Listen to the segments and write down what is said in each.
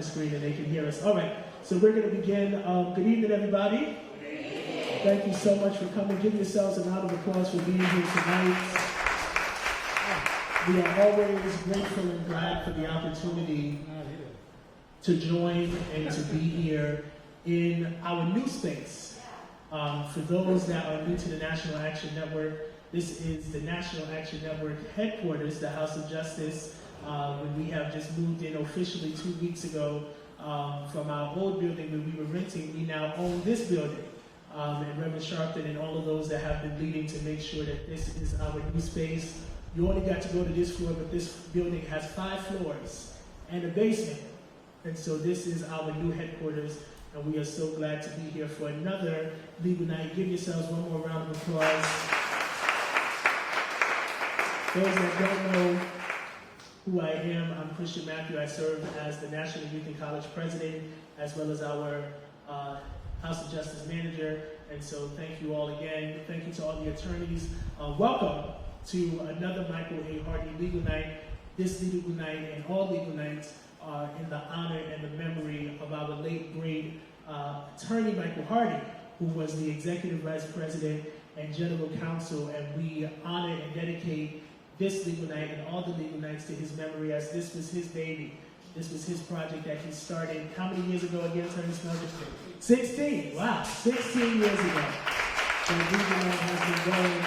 the screen and they can hear us. All right, so we're going to begin. Good evening, everybody. Thank you so much for coming. Give yourselves a round of applause for being here tonight. We are always grateful and glad for the opportunity to join and to be here in our new space. For those that are new to the National Action Network, this is the National Action Network headquarters, the House of Justice. When we have just moved in officially 2 weeks ago from our old building that we were renting, we now own this building. And Reverend Sharpton and all of those that have been leading to make sure that this is our new space. You only got to go to this floor, but this building has 5 floors and a basement. And so this is our new headquarters, and we are so glad to be here for another legal night. Give yourselves one more round of applause. Those that don't know who I am, I'm Christian Matthew. I serve as the National Youth and College President, as well as our House of Justice Manager. And so thank you all again. Thank you to all the attorneys. Welcome to another Michael A. Hardy Legal Night. This legal night and all legal nights are in the honor and the memory of our late great attorney Michael Hardy, who was the Executive Vice President and General Counsel, and we honor and dedicate this legal night and all the legal nights to his memory, as this was his baby. This was his project that he started how many years ago again, Attorney Smelger? 16. Wow, 16 years ago. So the legal night has been going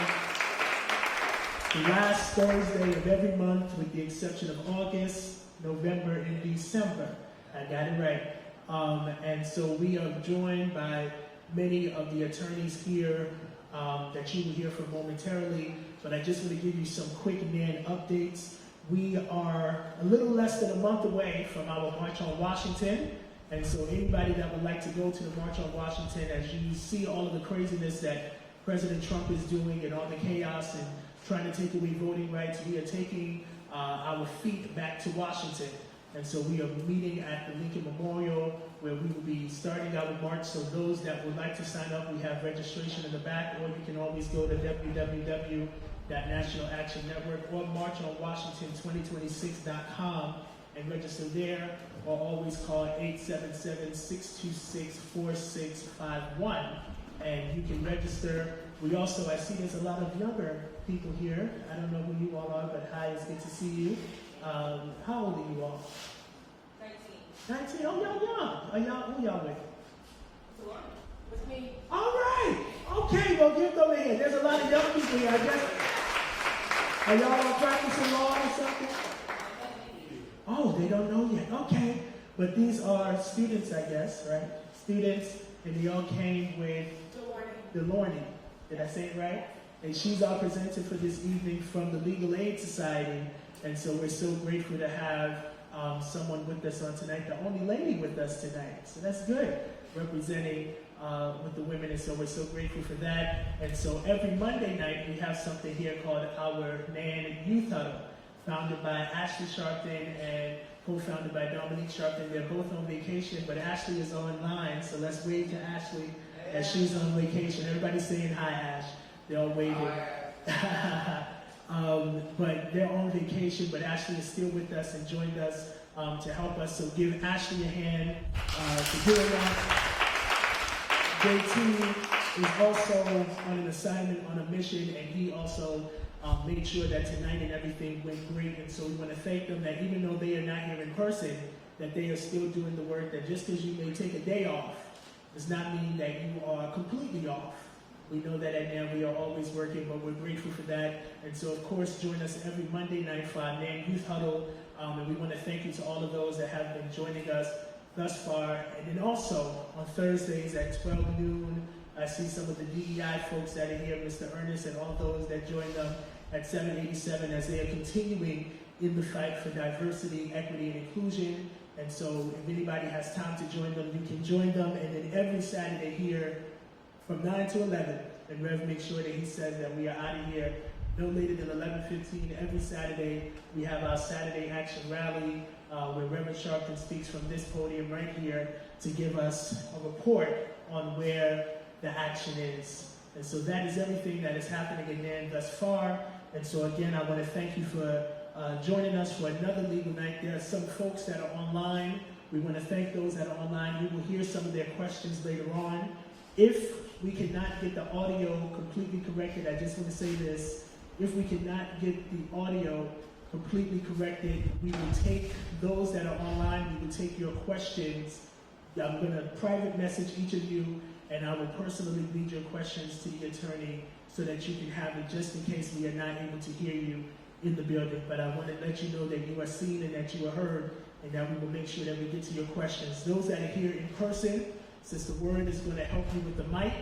the last Thursday of every month, with the exception of August, November, and December. I got it right. And so we are joined by many of the attorneys here that you will hear from momentarily, but I just want to give you some quick NAN updates. We are a little less than a month away from our March on Washington, and so anybody that would like to go to the March on Washington, as you see all of the craziness that President Trump is doing and all the chaos and trying to take away voting rights, we are taking our feet back to Washington. And so we are meeting at the Lincoln Memorial, where we will be starting our march. So those that would like to sign up, we have registration in the back, or you can always go to www.National Action Network or marchonwashington2026.com and register there, or always call 877-626-4651, and you can register. We also, I see there's a lot of younger people here. I don't know who you all are, but hi, it's good to see you. How old are you all? 19. 19? Oh, y'all young. Who y'all with? With me. All right. Okay, well, give them a hand. There's a lot of young people here, I guess. Are y'all on practicing law or something? Oh, they don't know yet. Okay. But these are students, I guess, right? Students, and they all came with DeLorney. Did I say it right? And she's our presenter for this evening from the Legal Aid Society. And so we're so grateful to have someone with us on tonight, the only lady with us tonight. So that's good, representing with the women. And so we're so grateful for that. And so every Monday night, we have something here called our NAN Youth Huddle, founded by Ashley Sharpton and co-founded by Dominique Sharpton. They're both on vacation, but Ashley is online. So let's wave to Ashley as she's on vacation. Everybody's saying hi, Ash. They're all waving. But they're on vacation, but Ashley is still with us and joined us to help us. So give Ashley a hand for doing that. JT is also on an assignment, on a mission, and he also made sure that tonight and everything went great. And so we want to thank them that even though they are not here in person, that they are still doing the work, that just because you may take a day off does not mean that you are completely off. We know that at NAN we are always working, but we're grateful for that. And so, of course, join us every Monday night for our NAN Youth Huddle. And we want to thank you to all of those that have been joining us thus far. And then also on Thursdays at 12 noon, I see some of the DEI folks that are here, Mr. Ernest, and all those that joined them at 787 as they are continuing in the fight for diversity, equity, and inclusion. And so if anybody has time to join them, you can join them. And then every Saturday here, from 9 to 11, and Rev makes sure that he says that we are out of here no later than 11:15. Every Saturday, we have our Saturday Action Rally, where Reverend Sharpton speaks from this podium right here to give us a report on where the action is. And so that is everything that is happening in NAN thus far. And so again, I want to thank you for joining us for another legal night. There are some folks that are online We want to thank those that are online. We will hear some of their questions later on. If we cannot get the audio completely corrected, I just want to say this. If we cannot get the audio completely corrected, we will take those that are online, we will take your questions. I'm going to private message each of you, and I will personally lead your questions to the attorney so that you can have it just in case we are not able to hear you in the building. But I want to let you know that you are seen and that you are heard, and that we will make sure that we get to your questions. Those that are here in person, Sister Word is going to help you with the mic.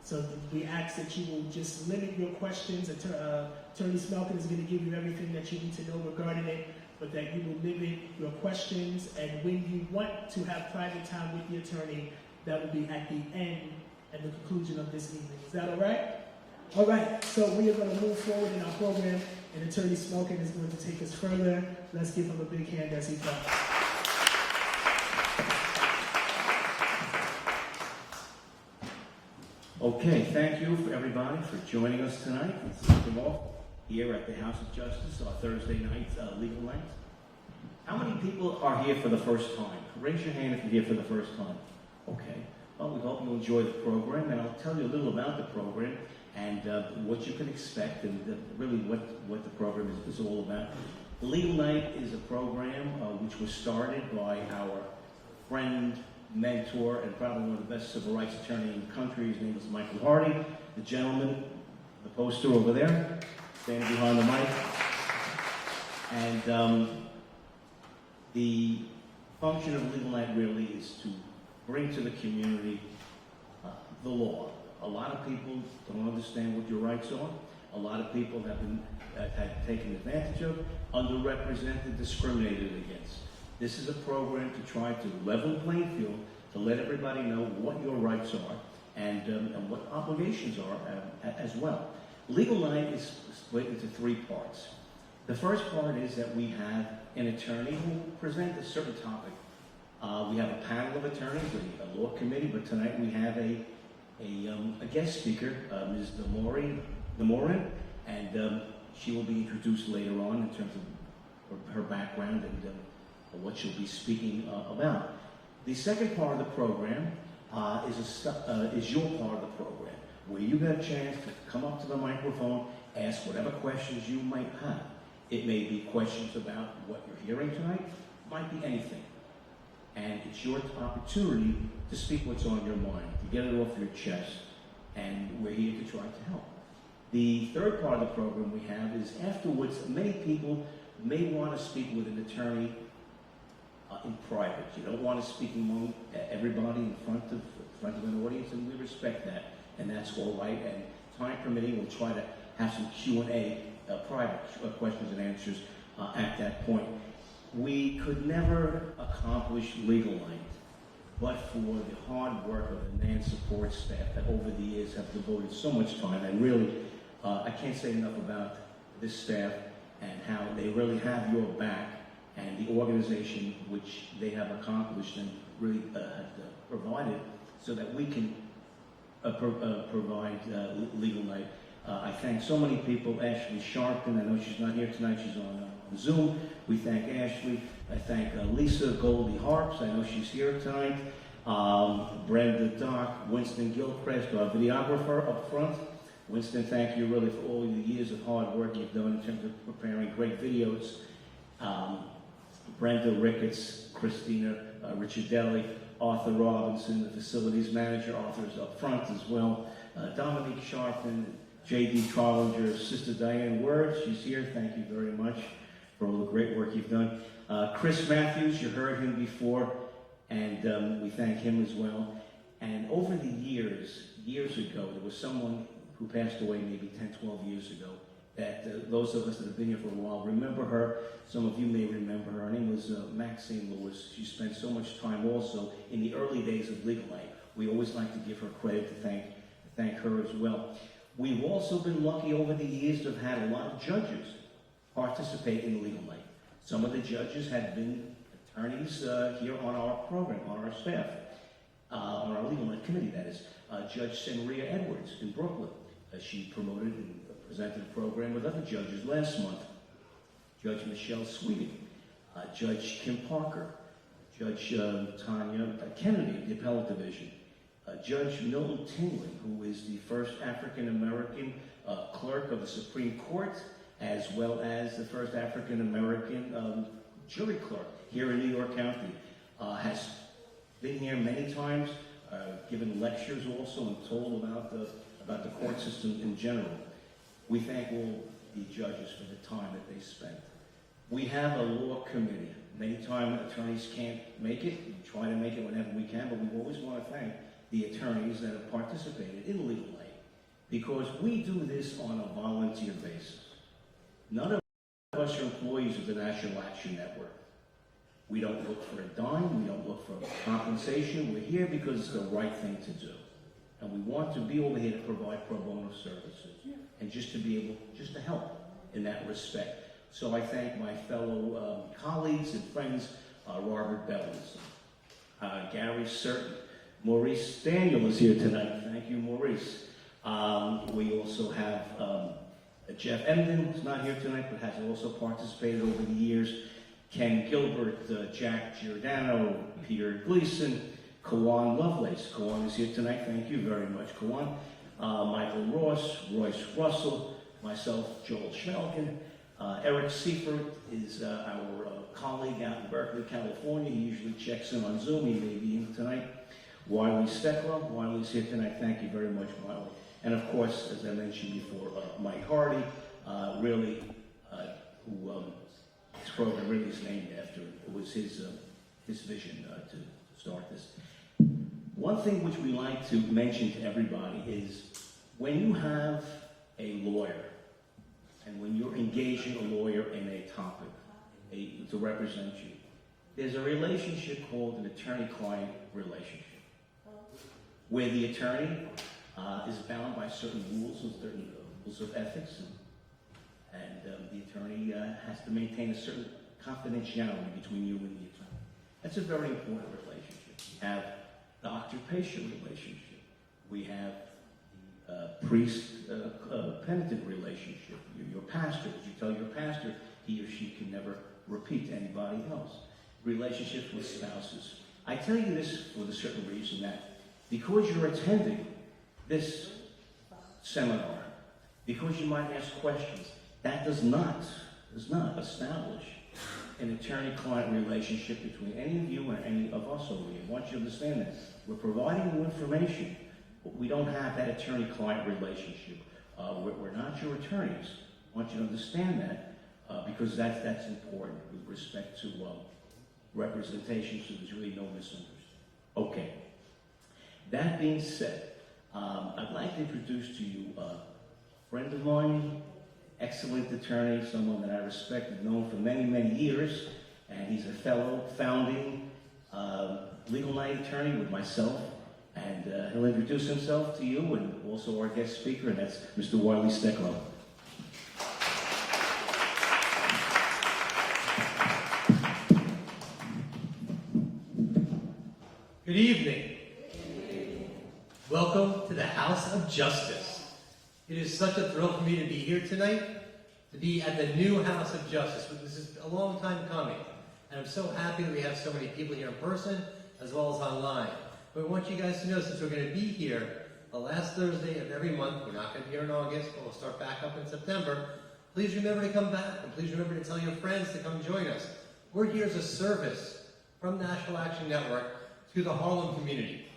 So we ask that you will just limit your questions. Attorney Smelkin is going to give you everything that you need to know regarding it, but that you will limit your questions. And when you want to have private time with the attorney, that will be at the end and the conclusion of this evening. Is that all right? All right, so we are going to move forward in our program, and Attorney Smelkin is going to take us further. Let's give him a big hand as he comes. Okay, thank you for everybody for joining us tonight. First of all, here at the House of Justice, our Thursday night legal night. How many people are here for the first time? Raise your hand if you're here for the first time. Okay. Well, we hope you enjoy the program, and I'll tell you a little about the program and what you can expect, and really what the program is all about. The Legal Night is a program which was started by our friend, mentor, and probably one of the best civil rights attorneys in the country. His name is Michael Hardy, the gentleman, the poster over there, standing behind the mic. And the function of Legal Night really is to bring to the community the law. A lot of people don't understand what your rights are. A lot of people have been taken advantage of, underrepresented, discriminated against. This is a program to try to level the playing field, to let everybody know what your rights are and what obligations are as well. Legal Night is split into three parts. The first part is that we have an attorney who presents a certain topic. We have a panel of attorneys, a law committee, but tonight we have a guest speaker, Ms. Demorin, and she will be introduced later on in terms of her background and what she'll be speaking about. The second part of the program is your part of the program, where you get a chance to come up to the microphone, ask whatever questions you might have. It may be questions about what you're hearing tonight, it might be anything. And it's your opportunity to speak what's on your mind, to get it off your chest, and we're here to try to help. The third part of the program we have is afterwards, many people may want to speak with an attorney in private. You don't want to speak among everybody in front of an audience, and we respect that, and that's all right. And time permitting, we'll try to have some Q&A, private questions and answers at that point. We could never accomplish Legal Night but for the hard work of the NAN support staff that over the years have devoted so much time, and really, I can't say enough about this staff and how they really have your back, and the organization which they have accomplished and really have provided so that we can provide Legal Night. I thank so many people. Ashley Sharpton, I know she's not here tonight, she's on Zoom. We thank Ashley. I thank Lisa Goldie Harps, I know she's here tonight. Brenda Dock, Winston Gilchrist, our videographer up front. Winston, thank you really for all the years of hard work you've done in terms of preparing great videos. Brenda Ricketts, Christina Ricciardelli, Arthur Robinson, the facilities manager. Arthur's up front as well. Dominique Sharpton, J.D. Trollinger, Sister Diane Word, she's here. Thank you very much for all the great work you've done. Chris Matthews, you heard him before, and we thank him as well. And over the years ago, there was someone who passed away maybe 10, 12 years ago, that those of us that have been here for a while remember her. Some of you may remember her. Her name was Maxine Lewis. She spent so much time also in the early days of Legal Night. We always like to give her credit, to thank her as well. We've also been lucky over the years to have had a lot of judges participate in Legal Night. Some of the judges had been attorneys here on our program, on our staff, on our Legal Night committee, that is. Judge Senria Edwards in Brooklyn. She promoted and presented a program with other judges last month. Judge Michelle Sweeting, Judge Kim Parker, Judge Tanya Kennedy of the Appellate Division, Judge Milton Tingley, who is the first African-American clerk of the Supreme Court, as well as the first African-American jury clerk here in New York County, has been here many times, given lectures also, and told about the court system in general. We thank all the judges for the time that they spent. We have a law committee. Many times attorneys can't make it. We try to make it whenever we can, but we always want to thank the attorneys that have participated in Legal Aid, because we do this on a volunteer basis. None of us are employees of the National Action Network. We don't look for a dime, we don't look for compensation. We're here because it's the right thing to do. And we want to be over here to provide pro bono services and just to be able, just to help in that respect. So I thank my fellow colleagues and friends, Robert Bellins, Gary Certain, Maurice Daniel is here tonight. Thank you, Maurice. We also have Jeff Emden, who's not here tonight, but has also participated over the years. Ken Gilbert, Jack Giordano, Peter Gleason, Kawan Lovelace. Kawan is here tonight. Thank you very much, Kawan. Michael Ross, Royce Russell, myself, Joel Schmelkin. Eric Seifert is our colleague out in Berkeley, California. He usually checks in on Zoom. He may be in tonight. Wiley Steckler. Wiley's here tonight. Thank you very much, Wiley. And of course, as I mentioned before, Mike Hardy, really, who this program really is named after. It was his vision to start this. One thing which we like to mention to everybody is when you have a lawyer and when you're engaging a lawyer in a topic to represent you, there's a relationship called an attorney-client relationship, where the attorney is bound by certain rules and certain rules of ethics, and the attorney has to maintain a certain confidentiality between you and the attorney. That's a very important relationship. We have doctor-patient relationship. We have the priest-penitent relationship. Your pastor, as you tell your pastor, he or she can never repeat to anybody else. Relationships with spouses. I tell you this for the certain reason that because you're attending this seminar, because you might ask questions, that does not establish an attorney-client relationship between any of you and any of us over here. I want you to understand that. We're providing you information, but we don't have that attorney-client relationship. We're not your attorneys. I want you to understand that because that's important with respect to representation, so there's really no misunderstanding. Okay. That being said, I'd like to introduce to you a friend of mine, excellent attorney, someone that I respect and known for many, many years, and he's a fellow founding legal night attorney with myself, and he'll introduce himself to you and also our guest speaker, and that's Mr. Wiley Steckler. Good evening. Welcome to the House of Justice. It is such a thrill for me to be here tonight, to be at the new House of Justice. This is a long time coming, and I'm so happy that we have so many people here in person as well as online. But I want you guys to know, since we're going to be here the last Thursday of every month, we're not going to be here in August, but we'll start back up in September, please remember to come back, and please remember to tell your friends to come join us. We're here as a service from National Action Network to the Harlem community,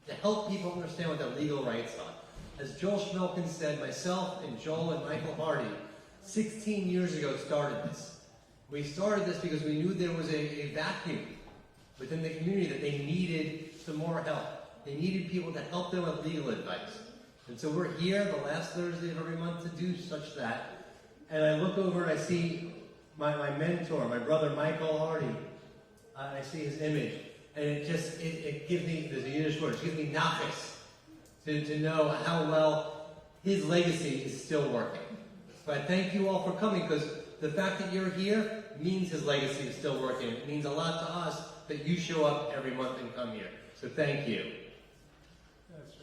to help people understand what their legal rights are. As Joel Schmelkin said, myself and Joel and Michael Hardy, 16 years ago started this. We started this because we knew there was a vacuum within the community that they needed some more help. They needed people to help them with legal advice. And so we're here the last Thursday of every month to do such that. And I look over and I see my mentor, my brother Michael Hardy. I see his image. And it gives me, there's a Yiddish word, it gives me nachas to know how well his legacy is still working. So I thank you all for coming, because the fact that you're here means his legacy is still working. It means a lot to us that you show up every month and come here. So thank you. That's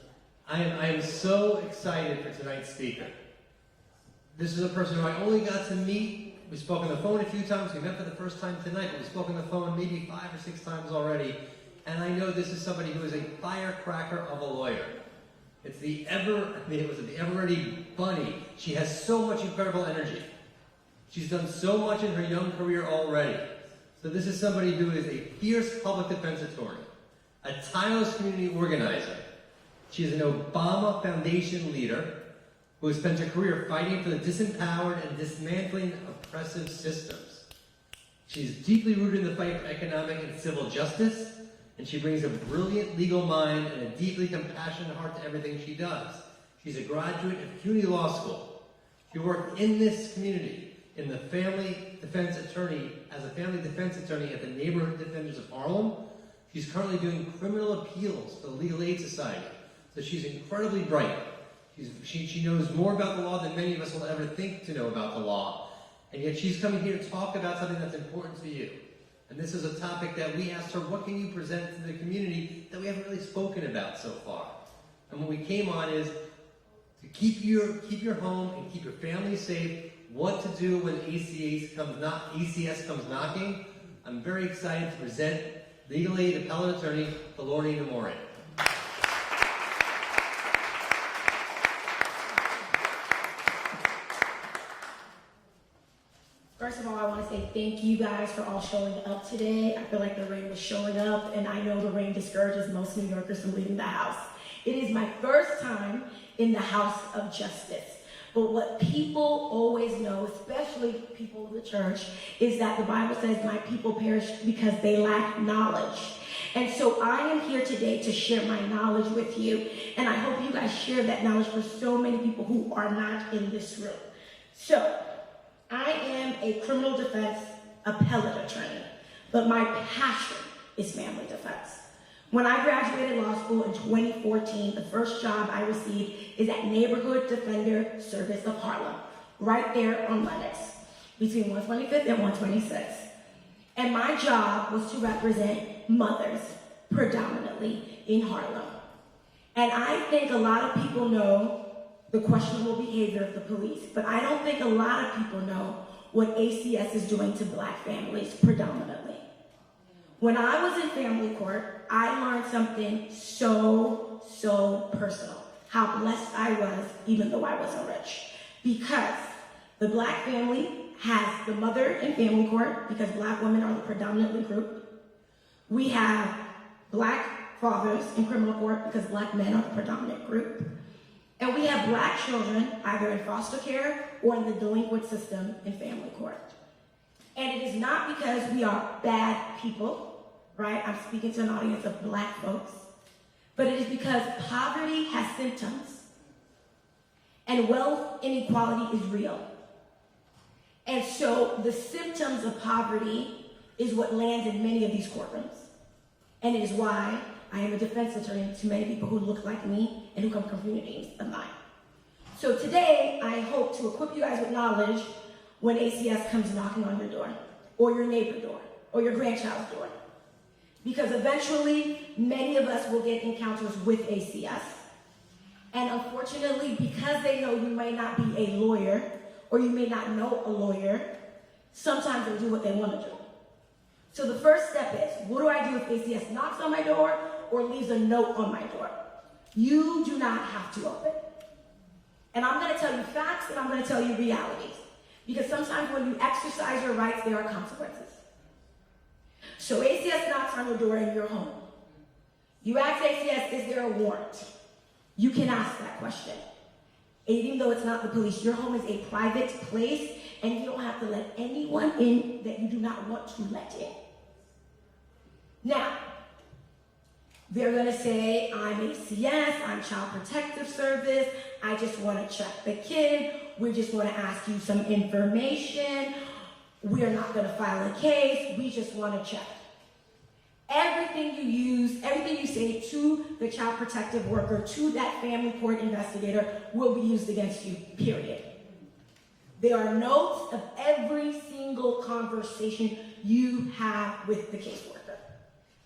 right. I am so excited for tonight's speaker. This is a person who I only got to meet We spoke on the phone a few times. We met for the first time tonight, but we spoke on the phone maybe 5 or 6 times already. And I know this is somebody who is a firecracker of a lawyer. It's the ever-ready bunny. She has so much incredible energy. She's done so much in her young career already. So this is somebody who is a fierce public defense attorney, a tireless community organizer. She is an Obama Foundation leader who has spent her career fighting for the disempowered and dismantling oppressive systems. She's deeply rooted in the fight for economic and civil justice, and she brings a brilliant legal mind and a deeply compassionate heart to everything she does. She's a graduate of CUNY Law School. She worked in this community in the family defense attorney, as a family defense attorney at the Neighborhood Defenders of Harlem. She's currently doing criminal appeals for the Legal Aid Society. So she's incredibly bright. She knows more about the law than many of us will ever think to know about the law. And yet she's coming here to talk about something that's important to you. And this is a topic that we asked her, what can you present to the community that we haven't really spoken about so far? And what we came on is to keep your home and keep your family safe, what to do when ACS comes knocking. I'm very excited to present Legal Aid Appellate Attorney Lorne Namori. First of all, I want to say thank you guys for all showing up today. I feel like the rain was showing up, and I know the rain discourages most New Yorkers from leaving the house. It is my first time in the House of Justice. But what people always know, especially people of the church, is that the Bible says, my people perish because they lack knowledge. And so I am here today to share my knowledge with you, and I hope you guys share that knowledge for so many people who are not in this room. So, I am a criminal defense appellate attorney, but my passion is family defense. When I graduated law school in 2014, the first job I received is at Neighborhood Defender Service of Harlem, right there on Lenox, between 125th and 126th. And my job was to represent mothers, predominantly in Harlem. And I think a lot of people know the questionable behavior of the police, but I don't think a lot of people know what ACS is doing to black families predominantly. When I was in family court, I learned something so personal, how blessed I was, even though I wasn't rich. Because the black family has the mother in family court, because black women are the predominant group. We have black fathers in criminal court, because black men are the predominant group. And we have black children either in foster care or in the delinquent system in family court. And it is not because we are bad people, right? I'm speaking to an audience of black folks. But it is because poverty has symptoms and wealth inequality is real. And so the symptoms of poverty is what lands in many of these courtrooms. And it is why I am a defense attorney to many people who look like me and who come from communities of mine. So today, I hope to equip you guys with knowledge when ACS comes knocking on your door, or your neighbor's door, or your grandchild's door. Because eventually, many of us will get encounters with ACS. And unfortunately, because they know you may not be a lawyer, or you may not know a lawyer, sometimes they'll do what they want to do. So the first step is, what do I do if ACS knocks on my door or leaves a note on my door? You do not have to open. And I'm going to tell you facts and I'm going to tell you realities. Because sometimes when you exercise your rights, there are consequences. So ACS knocks on your door in your home. You ask ACS, is there a warrant? You can ask that question. Even though it's not the police, your home is a private place and you don't have to let anyone in that you do not want to let in. Now, they're going to say, I'm ACS, I'm Child Protective Service, I just want to check the kid, we just want to ask you some information, we're not going to file a case, we just want to check. Everything you say to the child protective worker, to that family court investigator, will be used against you, period. There are notes of every single conversation you have with the caseworker.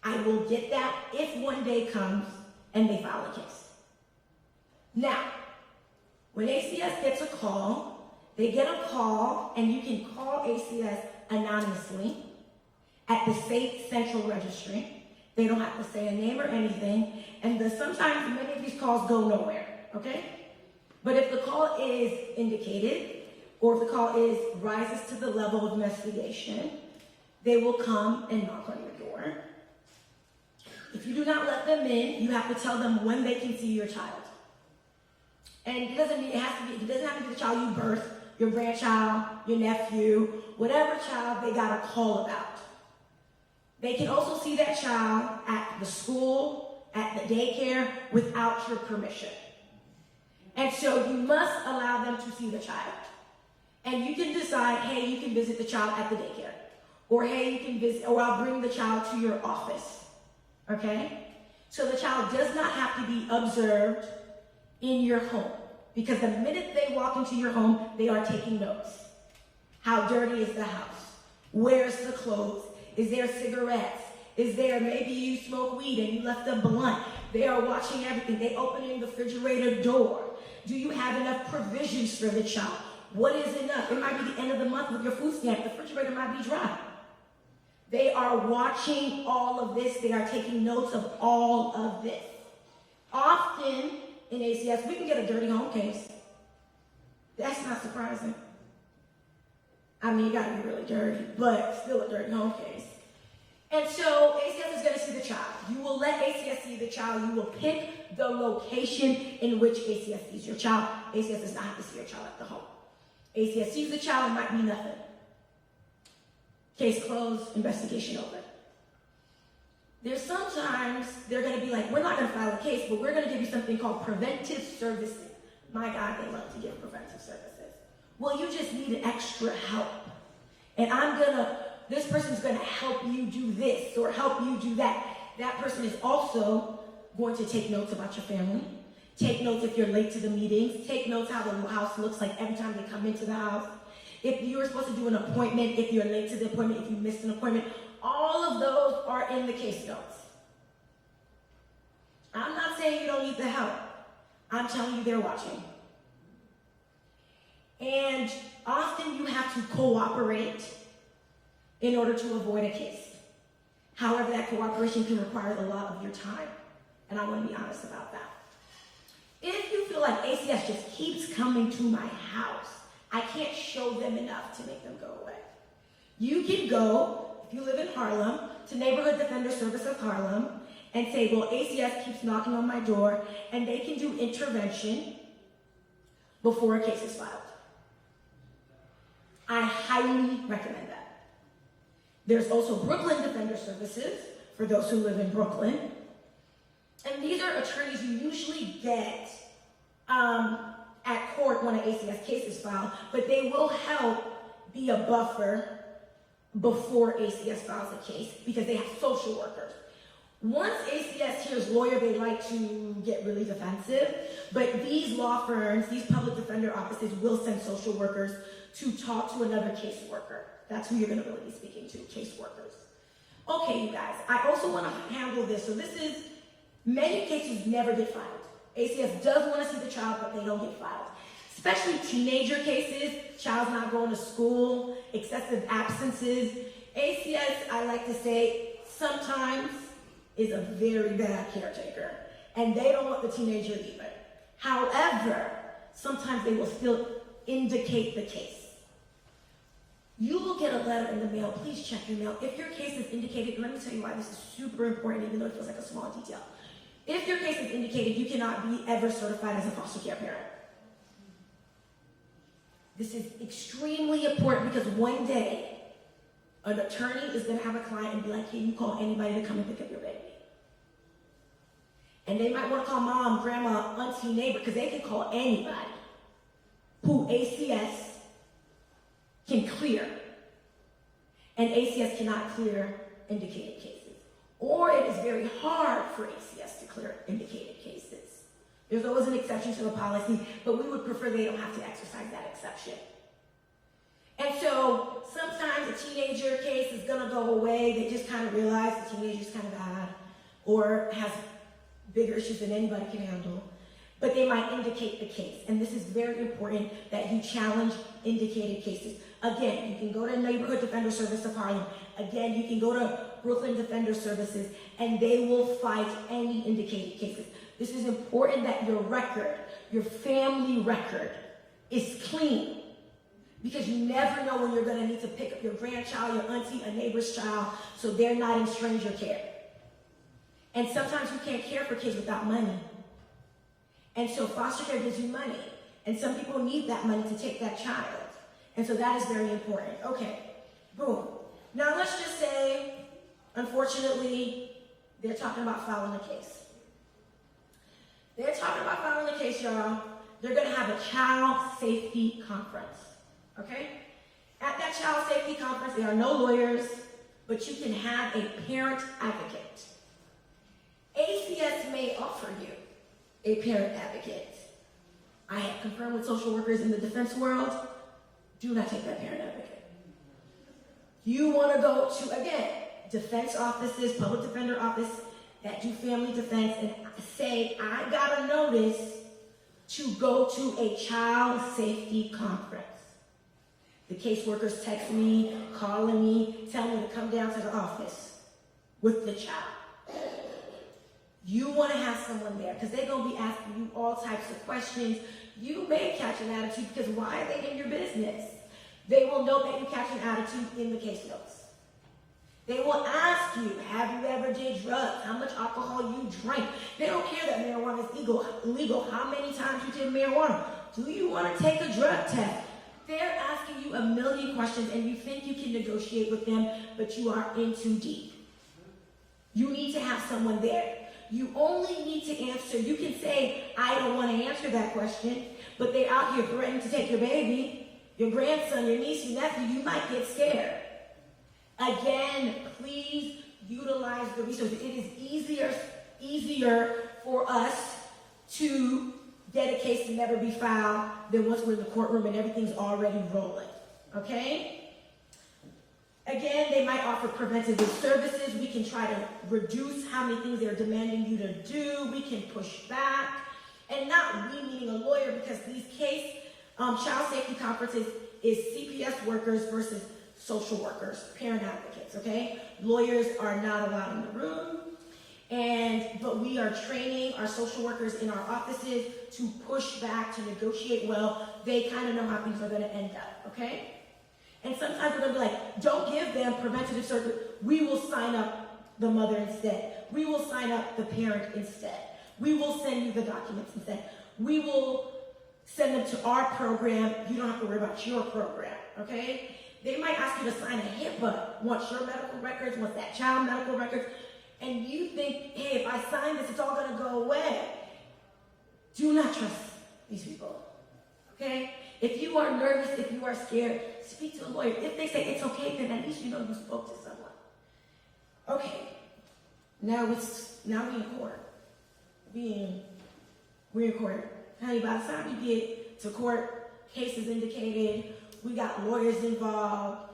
I will get that if one day comes and they file a case. Now, when ACS gets a call they get a call, and you can call ACS anonymously at the state central registry. They don't have to say a name or anything, and sometimes many of these calls go nowhere, okay? But if the call is indicated, or if the call rises to the level of investigation, they will come and knock on your door. If you do not let them in, you have to tell them when they can see your child. And it doesn't have to be the child you birth, your grandchild, your nephew, whatever child they got a call about. They can also see that child at the school, at the daycare, without your permission. And so you must allow them to see the child. And you can decide, hey, you can visit the child at the daycare. Or hey, you can visit, or I'll bring the child to your office. Okay? So the child does not have to be observed in your home. Because the minute they walk into your home, they are taking notes. How dirty is the house? Where's the clothes? Is there cigarettes? Is there, maybe you smoke weed and you left a blunt? They are watching everything. They opening the refrigerator door. Do you have enough provisions for the child? What is enough? It might be the end of the month with your food stamp. The refrigerator might be dry. They are watching all of this. They are taking notes of all of this. Often in ACS, we can get a dirty home case. That's not surprising. I mean, you gotta be really dirty, but still a dirty home case. And so ACS is gonna see the child. You will let ACS see the child. You will pick the location in which ACS sees your child. ACS does not have to see your child at the home. ACS sees the child, it might be nothing. Case closed, investigation over. There's sometimes they're gonna be like, we're not gonna file a case, but we're gonna give you something called preventive services. My God, they love to give preventive services. Well, you just need an extra help. And this person's gonna help you do this or help you do that. That person is also going to take notes about your family. Take notes if you're late to the meetings. Take notes how the house looks like every time they come into the house. If you were supposed to do an appointment, if you're late to the appointment, if you missed an appointment, all of those are in the case notes. I'm not saying you don't need the help. I'm telling you they're watching. And often you have to cooperate in order to avoid a case. However, that cooperation can require a lot of your time. And I want to be honest about that. If you feel like ACS just keeps coming to my house, I can't show them enough to make them go away. You can go, if you live in Harlem, to Neighborhood Defender Service of Harlem and say, well, ACS keeps knocking on my door, and they can do intervention before a case is filed. I highly recommend that. There's also Brooklyn Defender Services for those who live in Brooklyn. And these are attorneys you usually get at court when an ACS case is filed, but they will help be a buffer before ACS files a case because they have social workers. Once ACS hears lawyer, they like to get really defensive, but these law firms, these public defender offices will send social workers to talk to another caseworker. That's who you're going to really be speaking to, caseworkers. Okay, you guys, I also want to handle this. So many cases never get filed. ACS does want to see the child, but they don't get filed. Especially teenager cases, child's not going to school, excessive absences. ACS, I like to say, sometimes is a very bad caretaker, and they don't want the teenager either. However, sometimes they will still indicate the case. You will get a letter in the mail. Please check your mail. If your case is indicated, let me tell you why this is super important, even though it feels like a small detail. If your case is indicated, you cannot be ever certified as a foster care parent. This is extremely important because one day, an attorney is going to have a client and be like, hey, you call anybody to come and pick up your baby. And they might want to call mom, grandma, auntie, neighbor, because they can call anybody who ACS can clear. And ACS cannot clear indicated cases. Or it is very hard for ACS to clear indicated cases. There's always an exception to the policy, but we would prefer they don't have to exercise that exception. And so sometimes a teenager case is going to go away. They just kind of realize the teenager's kind of bad or has bigger issues than anybody can handle. but they might indicate the case. And this is very important that you challenge indicated cases. Again, you can go to Neighborhood Defender Service of Harlem. Again, you can go to Brooklyn Defender Services, and they will fight any indicated cases. This is important that your record, your family record, is clean. Because you never know when you're going to need to pick up your grandchild, your auntie, a neighbor's child, so they're not in stranger care. And sometimes you can't care for kids without money. And so foster care gives you money. And some people need that money to take that child. And so that is very important. Okay, boom. Now let's just say, unfortunately, they're talking about filing a case. They're talking about filing a case, y'all. They're going to have a child safety conference. Okay? At that child safety conference, there are no lawyers, but you can have a parent advocate. ACS may offer you a parent advocate. I have confirmed with social workers in the defense world, do not take that parent advocate. You want to go to, again, defense offices, public defender office that do family defense and say, I got a notice to go to a child safety conference. The caseworkers text me, calling me, telling me to come down to the office with the child. You want to have someone there because they're going to be asking you all types of questions. You may catch an attitude because why are they in your business? They will know that you catch an attitude in the case notes. They will ask you, have you ever did drugs? How much alcohol you drank? They don't care that marijuana is illegal. How many times you did marijuana? Do you want to take a drug test? They're asking you a million questions and you think you can negotiate with them, but you are in too deep. You need to have someone there. You only need to answer. You can say, I don't want to answer that question, but they're out here threatening to take your baby, your grandson, your niece, your nephew. You might get scared. Again, please utilize the resources. It is easier for us to get a case to never be filed than once we're in the courtroom and everything's already rolling. Okay? Again, they might offer preventative services. We can try to reduce how many things they're demanding you to do. We can push back. And not we meaning a lawyer, because these child safety conferences is CPS workers versus social workers, parent advocates, okay? Lawyers are not allowed in the room. But we are training our social workers in our offices to push back, to negotiate well. They kind of know how things are going to end up, okay? And sometimes we're going to be like, don't give them preventative service. We will sign up the mother instead. We will sign up the parent instead. We will send you the documents instead. We will send them to our program. You don't have to worry about your program, okay? They might ask you to sign a HIPAA. Want your medical records, want that child medical records. And you think, hey, if I sign this, it's all going to go away. Do not trust these people, okay? If you are nervous, if you are scared, speak to a lawyer. If they say it's okay, then at least you know you spoke to someone. Okay, now we're in court. We're in court. Honey, by the time we get to court, case is indicated, we got lawyers involved.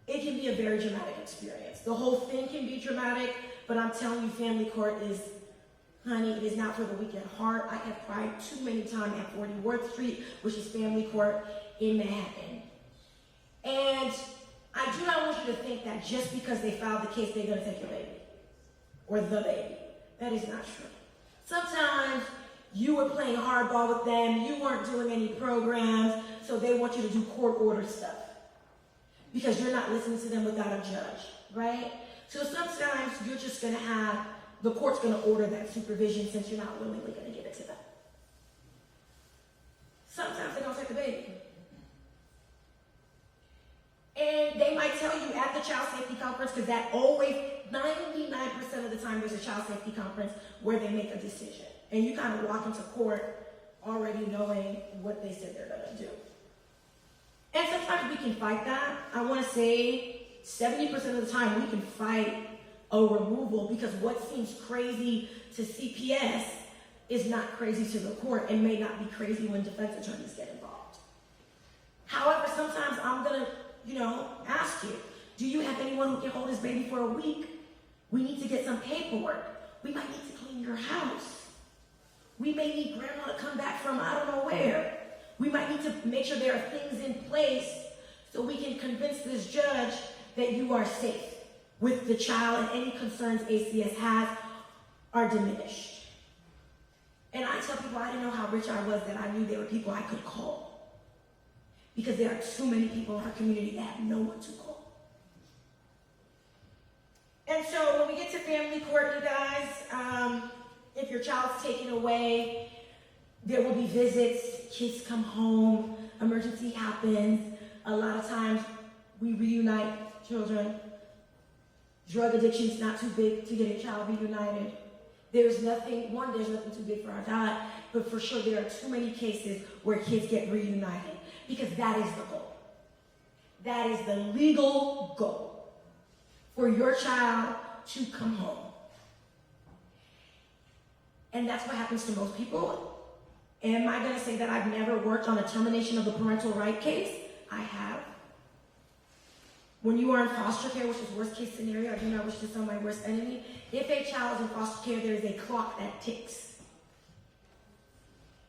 It can be a very dramatic experience. The whole thing can be dramatic, but I'm telling you, family court is, honey, it is not for the weak at heart. I have cried too many times at 40 Worth Street, which is family court in Manhattan. And I do not want you to think that just because they filed the case, they're going to take your baby or the baby. That is not true. Sometimes you were playing hardball with them, you weren't doing any programs, so they want you to do court-ordered stuff because you're not listening to them without a judge, right? So sometimes you're just going to have, the court's going to order that supervision since you're not willingly going to give it to them. Sometimes they don't take the baby. And they might tell you at the child safety conference, because that always, 99% of the time there's a child safety conference where they make a decision. And you kind of walk into court already knowing what they said they're going to do. And sometimes we can fight that. I want to say 70% of the time we can fight a removal because what seems crazy to CPS is not crazy to the court and may not be crazy when defense attorneys get involved. However, sometimes I'm going to, ask you, do you have anyone who can hold his baby for a week? We need to get some paperwork. We might need to clean your house. We may need grandma to come back from I don't know where. We might need to make sure there are things in place so we can convince this judge that you are safe with the child and any concerns ACS has are diminished. And I tell people I didn't know how rich I was that I knew there were people I could call. Because there are too many people in our community that have no one to call. And so when we get to family court, you guys, if your child's taken away, there will be visits, kids come home, emergency happens. A lot of times we reunite children. Drug addiction is not too big to get a child reunited. There's nothing too big for our God, but for sure there are too many cases where kids get reunited because that is the goal. That is the legal goal for your child to come home. And that's what happens to most people. Am I going to say that I've never worked on a termination of the parental right case? I have. When you are in foster care, which is worst case scenario, I do not wish to tell my worst enemy. If a child is in foster care, there is a clock that ticks.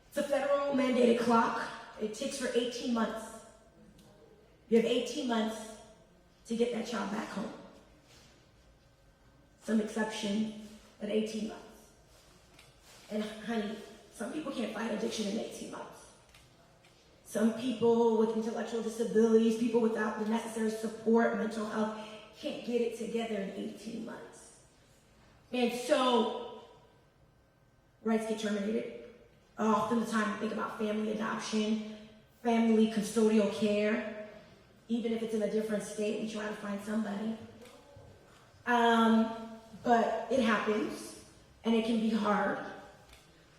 It's a federal mandated clock. It ticks for 18 months. You have 18 months to get that child back home. Some exception, but 18 months. And honey, some people can't fight addiction in 18 months. Some people with intellectual disabilities, people without the necessary support, mental health, can't get it together in 18 months. And so, rights get terminated. Often the time we think about family adoption, family custodial care. Even if it's in a different state, we try to find somebody. But it happens, and it can be hard.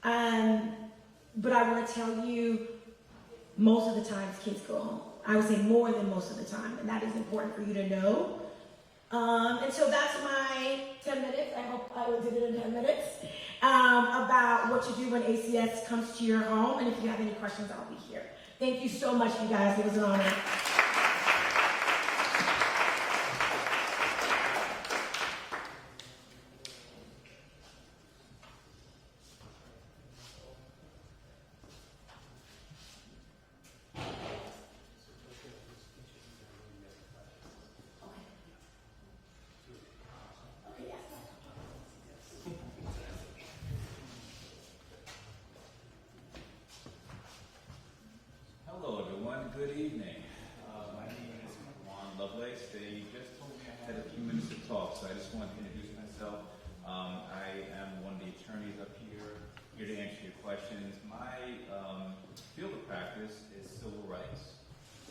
But I want to tell you, most of the times kids go home. I would say more than most of the time, and that is important for you to know. And so that's my 10 minutes. I hope I did it in 10 minutes. About what to do when ACS comes to your home, and if you have any questions, I'll be here. Thank you so much, you guys. It was an honor. Hello, everyone. Good evening. My name is Juan Lovelace. They just told me I had a few minutes to talk, so I just wanted to introduce myself. I am one of the attorneys up here to answer your questions. My field of practice is civil rights.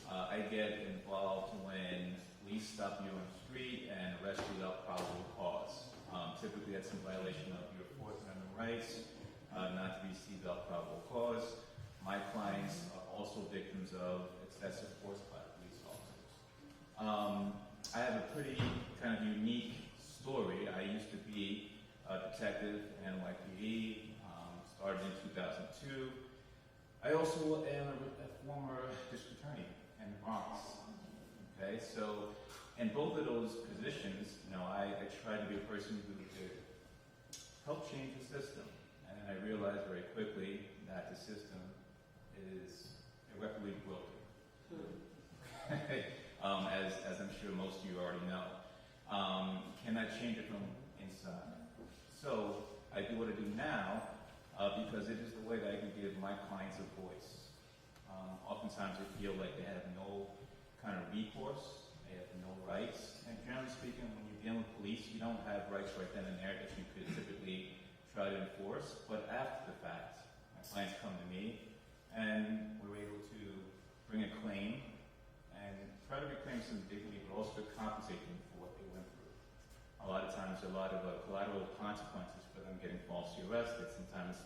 I get involved when police stop you on the street and arrest you without probable cause. Typically, that's in violation of your Fourth Amendment rights, not to be seized without probable cause. My clients are also victims of excessive force by police officers. I have a pretty kind of unique story. I used to be a detective in NYPD, started in 2002. I also am a former district attorney in the Bronx. Okay, so in both of those positions, I tried to be a person who could help change the system. And I realized very quickly that the system is irreparably broken. As I'm sure most of you already know. Cannot change it from inside. So I do what I do now because it is the way that I can give my clients a voice. Oftentimes they feel like they have no kind of recourse, they have no rights, and generally speaking, when you're dealing with police, you don't have rights right then and there that you could typically try to enforce, but after the fact, my clients come to me, and we're able to bring a claim and try to reclaim some dignity, but also to compensate them for what they went through. A lot of times, a lot of collateral consequences for them getting falsely arrested. Sometimes,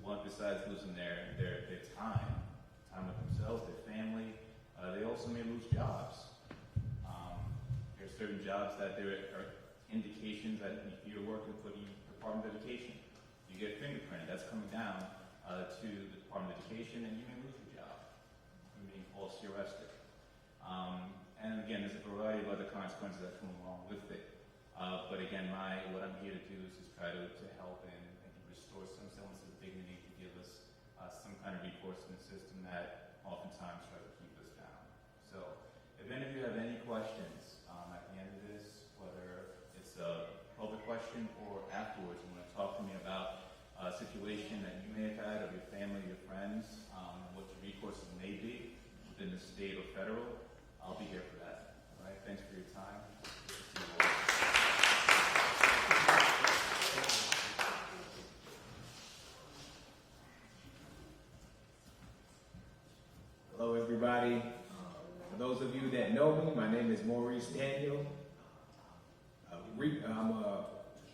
one besides losing their time with themselves, their family, they also may lose jobs. There are certain jobs that there are indications that if you're working for the Department of Education, you get fingerprinted. That's coming down to the Department of Education, and you may lose your job from being falsely arrested. And again, there's a variety of other consequences that come along with it. But again, what I'm here to do is just try to help and restore restore some semblance of dignity, to give us some kind of recourse in the system that oftentimes tries to keep us down. So, if any of you have any questions at the end of this, whether it's a public question or afterwards, you want to talk to me about a situation that you may have had, of your family, your friends, what your recourses may be within the state or federal, I'll be here for that. All right, thanks for your time. Good to see you all. Hello, everybody. For those of you that know me, my name is Maurice Daniel. I'm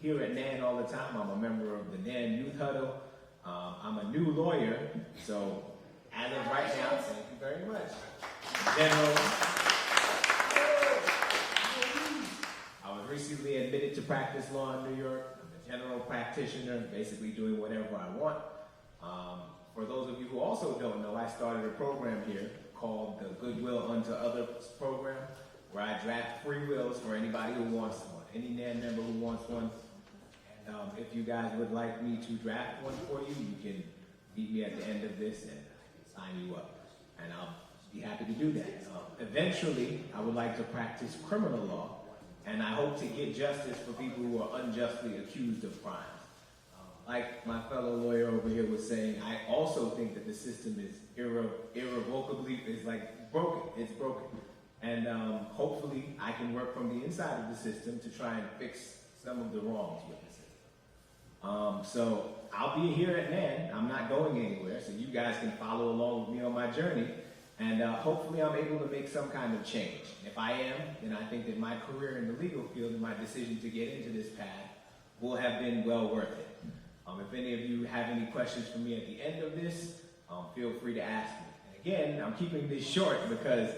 here at NAN all the time. I'm a member of the NAN Youth Huddle. I'm a new lawyer, so as of right now, thank you very much. I was recently admitted to practice law in New York. I'm a general practitioner, basically doing whatever I want. For those of you who also don't know, I started a program here called the Goodwill Unto Others program, where I draft free wills for anybody who wants one, any NAN member who wants one. And if you guys would like me to draft one for you, you can meet me at the end of this and I can sign you up. And I'll be happy to do that. Eventually, I would like to practice criminal law, and I hope to get justice for people who are unjustly accused of crimes. Like my fellow lawyer over here was saying, I also think that the system is irrevocably, is like broken. It's broken. And hopefully I can work from the inside of the system to try and fix some of the wrongs with the system. So I'll be here at NAN. I'm not going anywhere, so you guys can follow along with me on my journey. And hopefully I'm able to make some kind of change. If I am, then I think that my career in the legal field and my decision to get into this path will have been well worth it. If any of you have any questions for me at the end of this, feel free to ask me. And again, I'm keeping this short because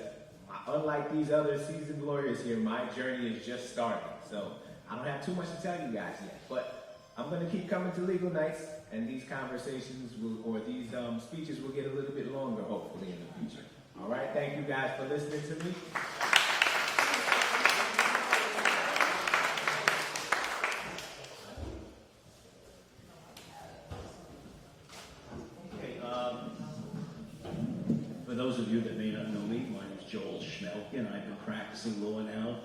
unlike these other seasoned lawyers here, my journey is just starting. So I don't have too much to tell you guys yet, but I'm going to keep coming to legal nights, and these conversations or these speeches will get a little bit longer, hopefully, in the future. All right, thank you guys for listening to me. For those of you that may not know me, my name is Joel Schmelke. I've been practicing law now,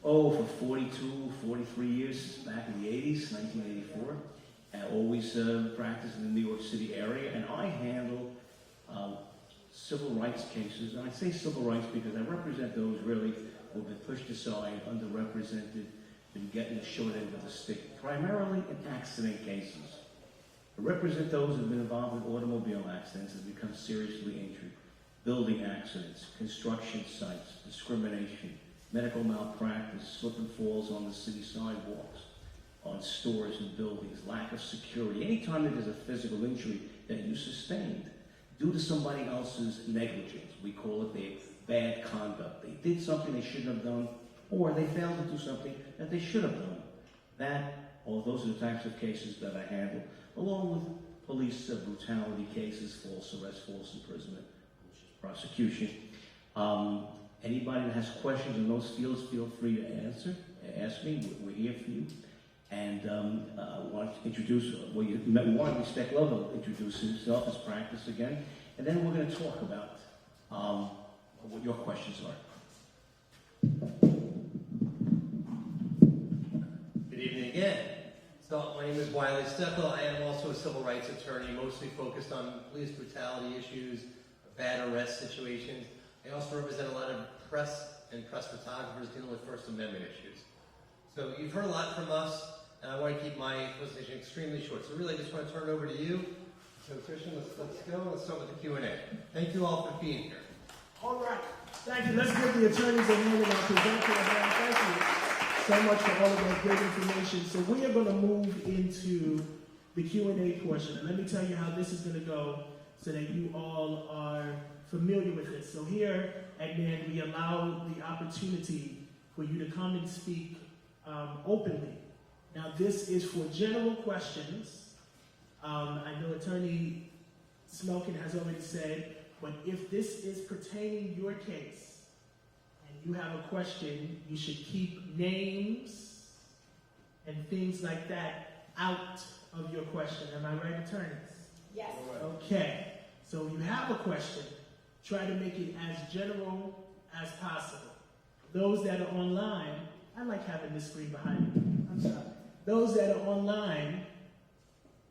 for 42, 43 years, back in the 80s, 1984. I always practiced in the New York City area, and I handle civil rights cases. And I say civil rights because I represent those really who have been pushed aside, underrepresented, been getting the short end of the stick, primarily in accident cases. I represent those who have been involved in automobile accidents and become seriously injured, building accidents, construction sites, discrimination, medical malpractice, slip and falls on the city sidewalks, on stores and buildings, lack of security. Anytime that there's a physical injury that you sustained due to somebody else's negligence, we call it their bad conduct. They did something they shouldn't have done, or they failed to do something that they should have done. Those are the types of cases that I handle, along with police brutality cases, false arrest, false imprisonment, which is prosecution. Anybody that has questions in those fields, feel free to ask me. We're here for you. And I want to introduce, you met one, Respect Love will introduce himself, his practice again. And then we're going to talk about what your questions are. Good evening again. So my name is Wiley Steckel. I am also a civil rights attorney, mostly focused on police brutality issues, bad arrest situations. I also represent a lot of press and press photographers dealing with First Amendment issues. So you've heard a lot from us, and I want to keep my presentation extremely short. So really, I just want to turn it over to you. So Christian, let's go. Let's start with the Q&A. Thank you all for being here. All right. Thank you. Let's give the attorneys a moment and present to them. Thank you so much for all of that great information. So we are going to move into the Q&A portion. And let me tell you how this is going to go so that you all are familiar with this. So here at NAN, we allow the opportunity for you to come and speak openly. Now, this is for general questions. I know Attorney Smelkin has already said, but if this is pertaining to your case and you have a question, you should keep names and things like that out of your question. Am I right, attorneys? Yes. Okay, so if you have a question, try to make it as general as possible. Those that are online, I like having this screen behind me. I'm sorry. Those that are online,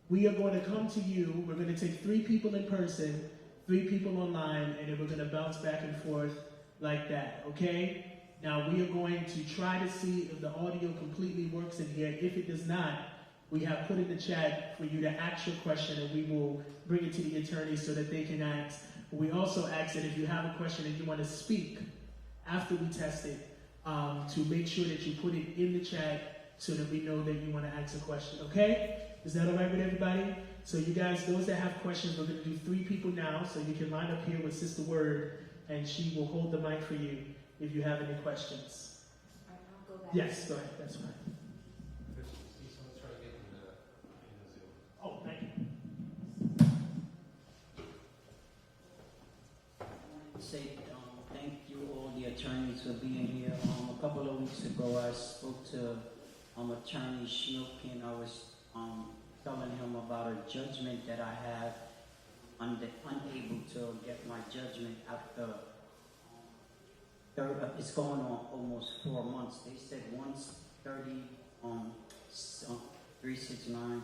we are going to come to you. We're going to take 3 people in person, 3 people online, and then we're going to bounce back and forth like that, okay? Now, we are going to try to see if the audio completely works in here. If it does not, we have put in the chat for you to ask your question, and we will bring it to the attorneys so that they can ask. We also ask that if you have a question and you want to speak after we test it, to make sure that you put it in the chat so that we know that you want to ask a question, okay? Is that all right with everybody? So you guys, those that have questions, we're going to do 3 people now, so you can line up here with Sister Word, and she will hold the mic for you if you have any questions. All right, I'll go back. Yes, go ahead, that's fine. Someone's trying to get in the Zoom. Oh, thank you. Say thank you all the attorneys for being here. A couple of weeks ago, I spoke to Attorney Schmilkin. I was telling him about a judgment that I have, unable to get my judgment after. It's going on almost 4 months. They said once 369,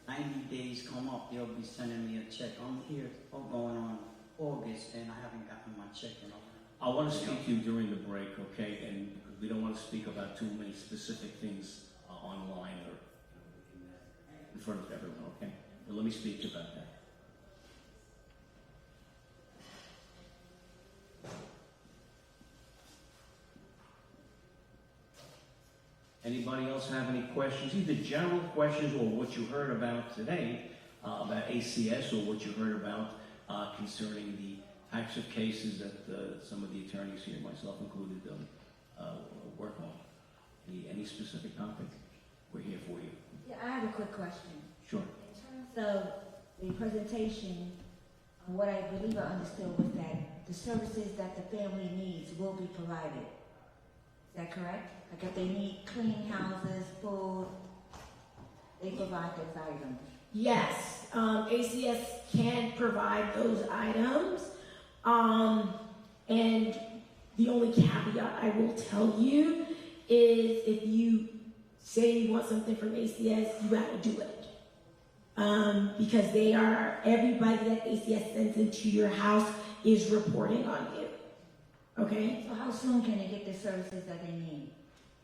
90 days come up, they'll be sending me a check. I'm here going on August, and I haven't gotten my check in. I want to speak to you during the break, okay? And we don't want to speak about too many specific things online or in front of everyone, okay? But let me speak to you about that. Anybody else have any questions, either general questions or what you heard about today, about ACS, or what you heard about concerning the types of cases that some of the attorneys here, myself included, work on? Any specific topic? We're here for you. Yeah, I have a quick question. Sure. In terms of the presentation, what I believe I understood was that the services that the family needs will be provided. Is that correct? Like if they need clean houses, food, they provide those items. Yes, ACS can provide those items. And the only caveat I will tell you is if you say you want something from ACS, you gotta do it. Because everybody that ACS sends into your house is reporting on you. Okay? So how soon can they get the services that they need?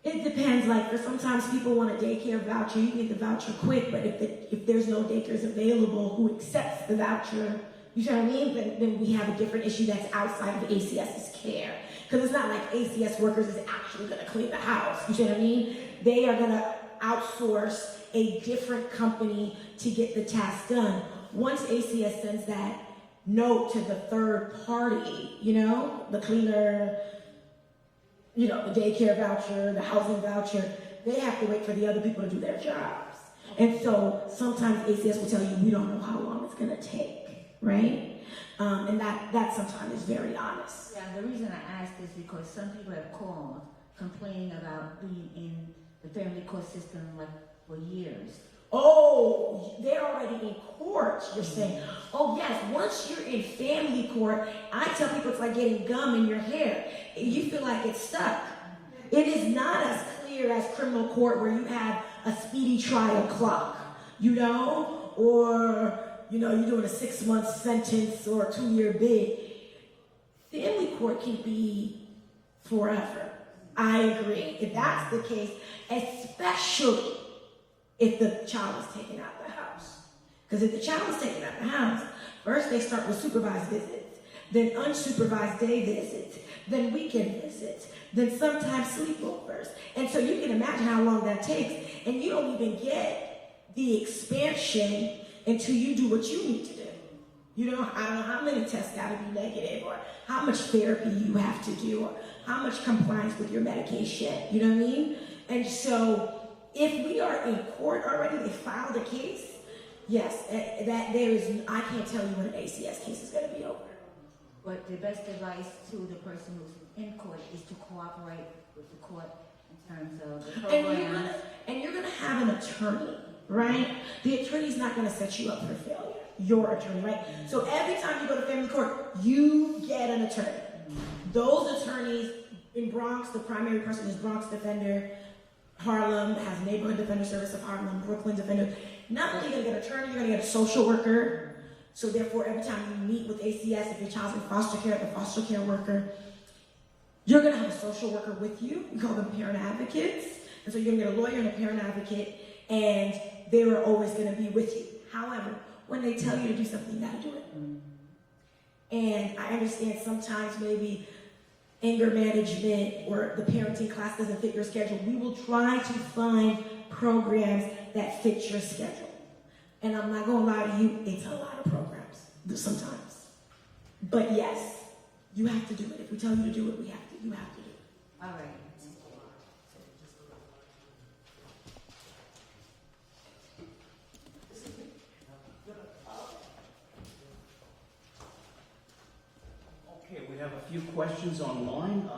It depends. Like, for sometimes people want a daycare voucher. You get the voucher quick, but if there's no daycares available who accepts the voucher, you know what I mean? Then we have a different issue that's outside of ACS's care. Because it's not like ACS workers is actually going to clean the house. You know what I mean? They are going to outsource a different company to get the task done. Once ACS sends that note to the third party, the cleaner, the daycare voucher, the housing voucher, they have to wait for the other people to do their jobs. And so sometimes ACS will tell you, we don't know how long it's going to take, right? And that sometimes is very honest. Yeah, the reason I asked is because some people have called complaining about being in the family court system like for years. Oh, they're already in court, you're saying. Oh, yes, once you're in family court, I tell people it's like getting gum in your hair. You feel like it's stuck. It is not as clear as criminal court where you have a speedy trial clock, or, you're doing a 6-month sentence or a 2-year bid. Family court can be forever. I agree. If that's the case, especially if the child is taken out of the house. Because if the child is taken out of the house, first they start with supervised visits, then unsupervised day visits, then weekend visits, then sometimes sleepovers. And so you can imagine how long that takes. And you don't even get the expansion until you do what you need to do. I don't know how many tests got to be negative, or how much therapy you have to do, or how much compliance with your medication. You know what I mean? And so if we are in court already, they filed a case, yes, I can't tell you when an ACS case is going to be over. But the best advice to the person who's in court is to cooperate with the court in terms of the programs. And you're gonna have an attorney right? The attorney's not going to set you up for failure. Your attorney, right? So every time you go to family court, you get an attorney. Those attorneys in Bronx, the primary person is Bronx Defender. Harlem has Neighborhood Defender Service of Harlem, Brooklyn Defender. Not only are you going to get an attorney, you're going to get a social worker. So therefore, every time you meet with ACS, if your child's in foster care, the foster care worker, you're going to have a social worker with you. We call them parent advocates. And so you're going to get a lawyer and a parent advocate, and they are always going to be with you. However, when they tell you to do something, you got to do it. And I understand sometimes maybe anger management or the parenting class doesn't fit your schedule. We will try to find programs that fit your schedule. And I'm not going to lie to you, it's a lot of programs sometimes. But yes, you have to do it. If we tell you to do it, you have to do it. All right. Okay, we have a few questions online.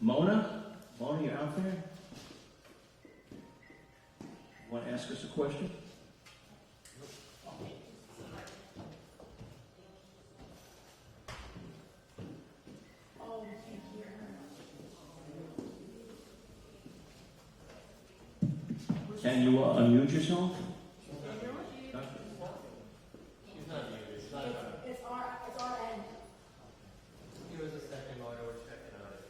Mona, you're out there? Want to ask us a question? Can you unmute yourself? It's our end. Give us a second while we're checking on it.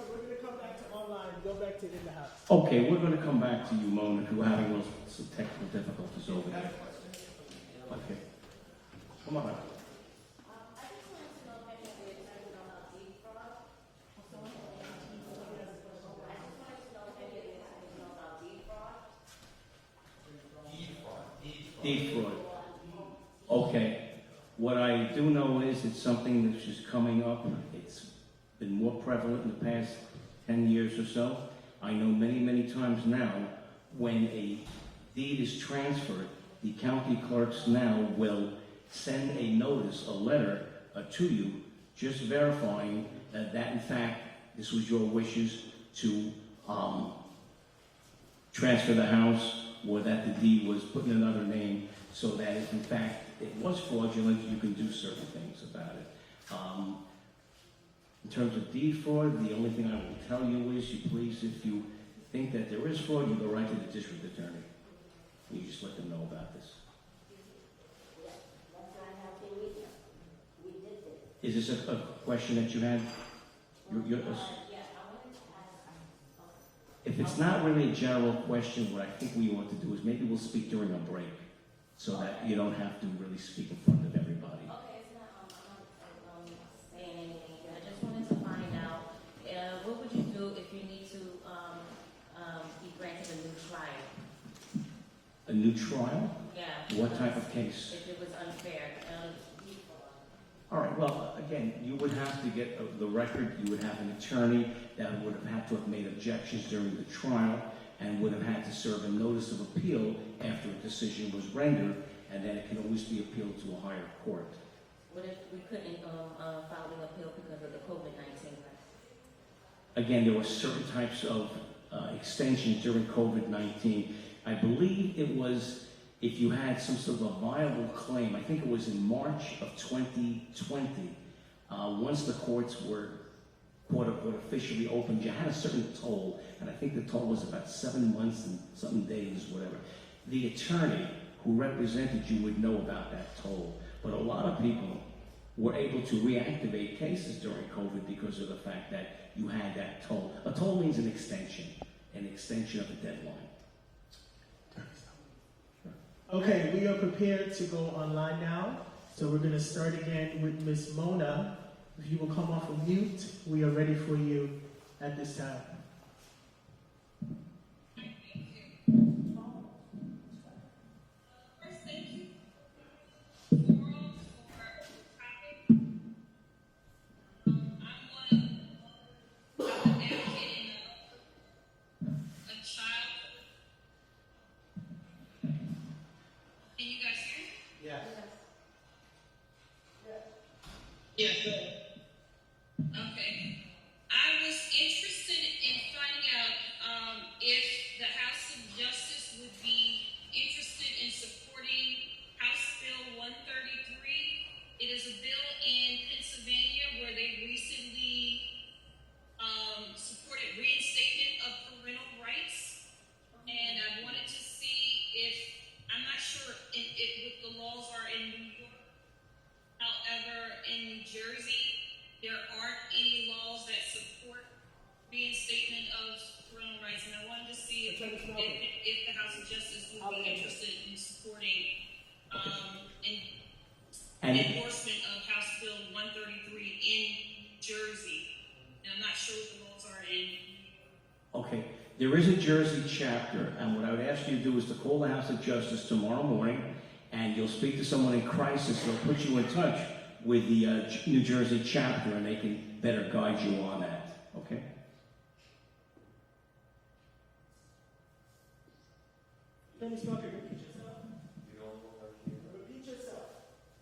We're going to come back to online, go back to in the house. Okay, we're going to come back to you, Mona, if we're having some technical difficulties over there. Okay. Come on up. Deed fraud. Okay. What I do know is it's something that's just coming up. It's been more prevalent in the past 10 years or so. I know many, many times now when a deed is transferred, the county clerks now will send a notice, a letter to you, just verifying that in fact this was your wishes to transfer the house, or that the deed was put in another name, so that if in fact it was fraudulent, you can do certain things about it. In terms of deed fraud, the only thing I will tell you is you please, if you think that there is fraud, you go right to the district attorney. You just let them know about this. Is this a question that you had? If it's not really a general question, what I think we ought to do is maybe we'll speak during a break, so that you don't have to really speak in front of everybody. Okay, it's not, I'm not saying anything. I just wanted to find out, what would you do if you need to be granted a new trial? A new trial? Yeah. What type of case? If it was unfair. All right, well, again, you would have to get the record, you would have an attorney that would have had to have made objections during the trial and would have had to serve a notice of appeal after a decision was rendered, and then it can always be appealed to a higher court. What if we couldn't file the appeal because of the COVID-19? Again, there were certain types of extensions during COVID-19. I believe it was if you had some sort of a viable claim. I think it was in March of 2020. Once the courts were quote-unquote officially opened, you had a certain toll, and I think the toll was about 7 months and some days, whatever. The attorney who represented you would know about that toll, but a lot of people were able to reactivate cases during COVID because of the fact that you had that toll. A toll means an extension of a deadline. Okay, we are prepared to go online now. So we're going to start again with Ms. Mona. If you will come off of mute, we are ready for you at this time. Yes. Okay. I was interested in finding out if the House of Justice would be interested in supporting House Bill 133. It is a bill in Pennsylvania where they recently supported reinstatement of parental rights. And I wanted to see if, I'm not sure if what the laws are in New York. However, in New Jersey, there aren't any laws that support reinstatement of parental rights, and I wanted to see if the House of Justice would be interested in supporting And enforcement of House Bill 133 in Jersey. And I'm not sure what the laws are in. okay, there is a Jersey chapter, and what I would ask you to do is to call the House of Justice tomorrow morning, and you'll speak to someone in crisis. They'll put you in touch with the New Jersey chapter, and they can better guide you on that. Okay? Dennis Smoker, repeat yourself. Repeat yourself.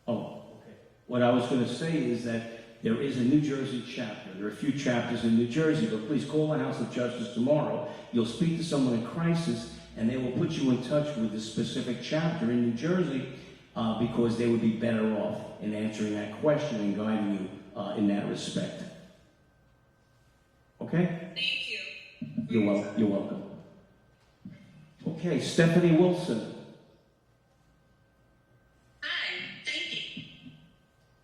Oh, okay. What I was going to say is that there is a New Jersey chapter. There are a few chapters in New Jersey, but please call the House of Justice tomorrow. You'll speak to someone in crisis, and they will put you in touch with the specific chapter in New Jersey because they would be better off in answering that question and guiding you in that respect. Okay? Thank you. You're welcome. Okay, Stephanie Wilson. Hi, thank you.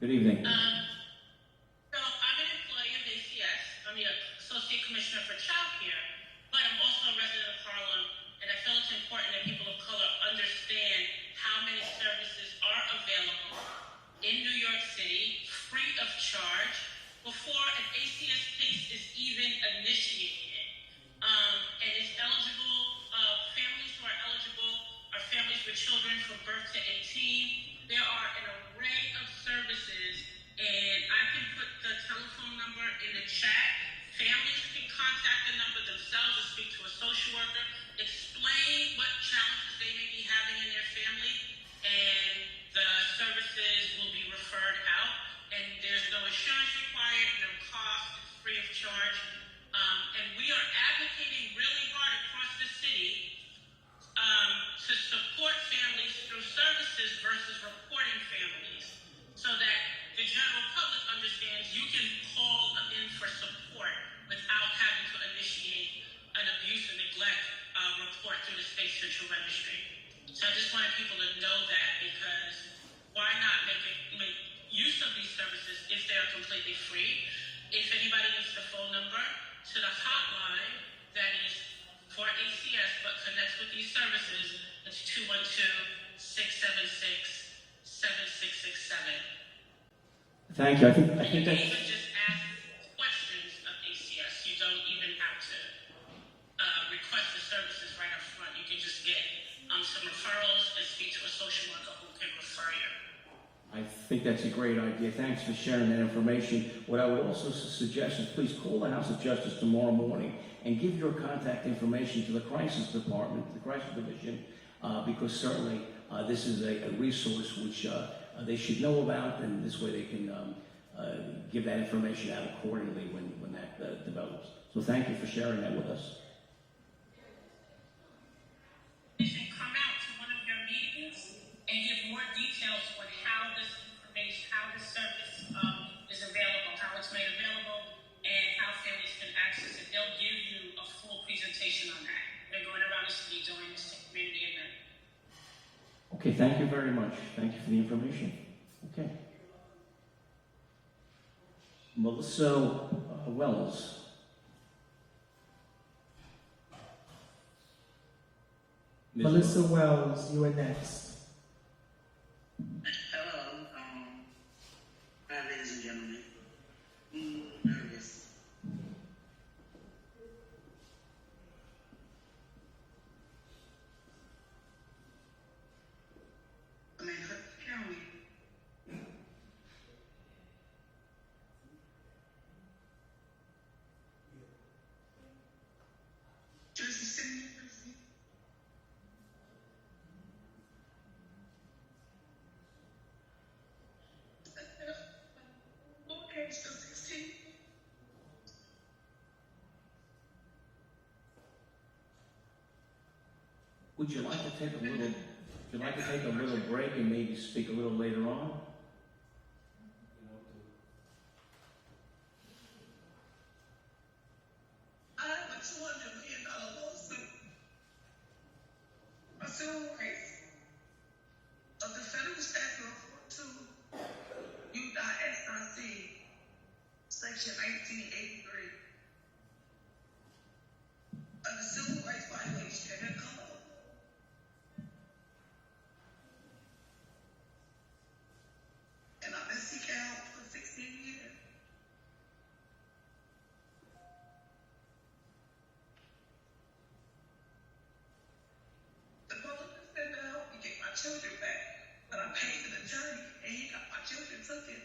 Good evening. So I'm an employee of ACS. I'm the Associate Commissioner for Child Care, but I'm also a resident of Harlem, and I feel it's important that people of color understand how many services are available in New York City, free of charge, before an ACS case is even initiated. And it's eligible, families who are eligible are families with children from birth to 18. There are an array of services, and I can put the telephone number in the chat. Families can contact the number themselves and speak to a social worker, explain what challenges they may be having in their family, and the services will be referred out. And there's no insurance required, no cost, it's free of charge. And we are advocating really hard across the city to support families through services versus reporting families, so that the general public understands you can call in for support without having to initiate an abuse and neglect report through the state central registry. So I just wanted people to know that, because why not make use of these services if they are completely free? If anybody needs the phone number to the hotline that is for ACS but connects with these services, it's 212-676-7667. Thank you. I think You can that's... even just ask questions of ACS. You don't even have to request the services right up front. You can just get some referrals and speak to a social worker who can refer you. I think that's a great idea. Thanks for sharing that information. What I would also suggest is please call the House of Justice tomorrow morning and give your contact information to the Crisis Department, the Crisis Division, because certainly this is a resource which they should know about, and this way they can give that information out accordingly when that develops. So thank you for sharing that with us. You can come out to one of your meetings and give more details on how this information, how this service is available, how it's made available, and how families can access it. They'll give you a full presentation on that. They're going around the city doing this community event. Okay, thank you very much. Thank you for the information. Okay. Melissa Wells. Ms. Melissa Wells, you are next. Hello, hi, ladies and gentlemen. Nervous. I mean, tell me. Jersey City. Would you like to take a little break and maybe speak a little later on? I have a $200 million lawsuit. A civil rights of the federal statute of 42 U.SIC, section 1983. Of the civil rights violation and color. And I've been seeking help for 16 years. The public has been to help me get my children back, but I paid an attorney and he got my children took it.